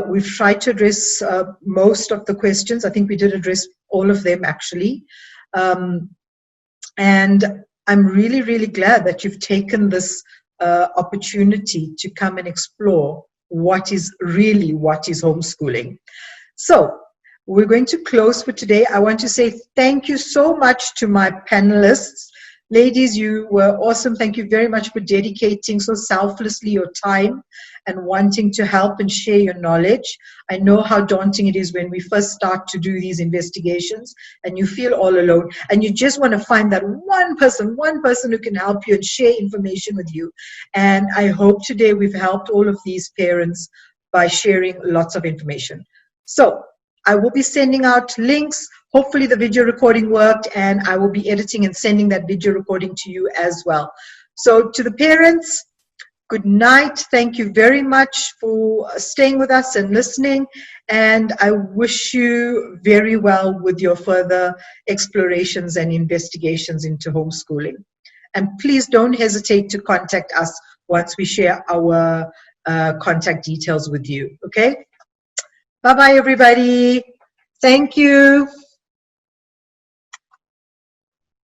We've tried to address most of the questions. I think we did address all of them, actually. And I'm really, really glad that you've taken this opportunity to come and explore what is homeschooling. So we're going to close for today. I want to say thank you so much to my panelists. Ladies, you were awesome. Thank you very much for dedicating so selflessly your time and wanting to help and share your knowledge. I know how daunting it is when we first start to do these investigations and you feel all alone and you just want to find that one person who can help you and share information with you. And I hope today we've helped all of these parents by sharing lots of information. So I will be sending out links. Hopefully the video recording worked, and I will be editing and sending that video recording to you as well. So to the parents, good night. Thank you very much for staying with us and listening. And I wish you very well with your further explorations and investigations into homeschooling. And please don't hesitate to contact us once we share our contact details with you. Okay? Bye-bye, everybody. Thank you.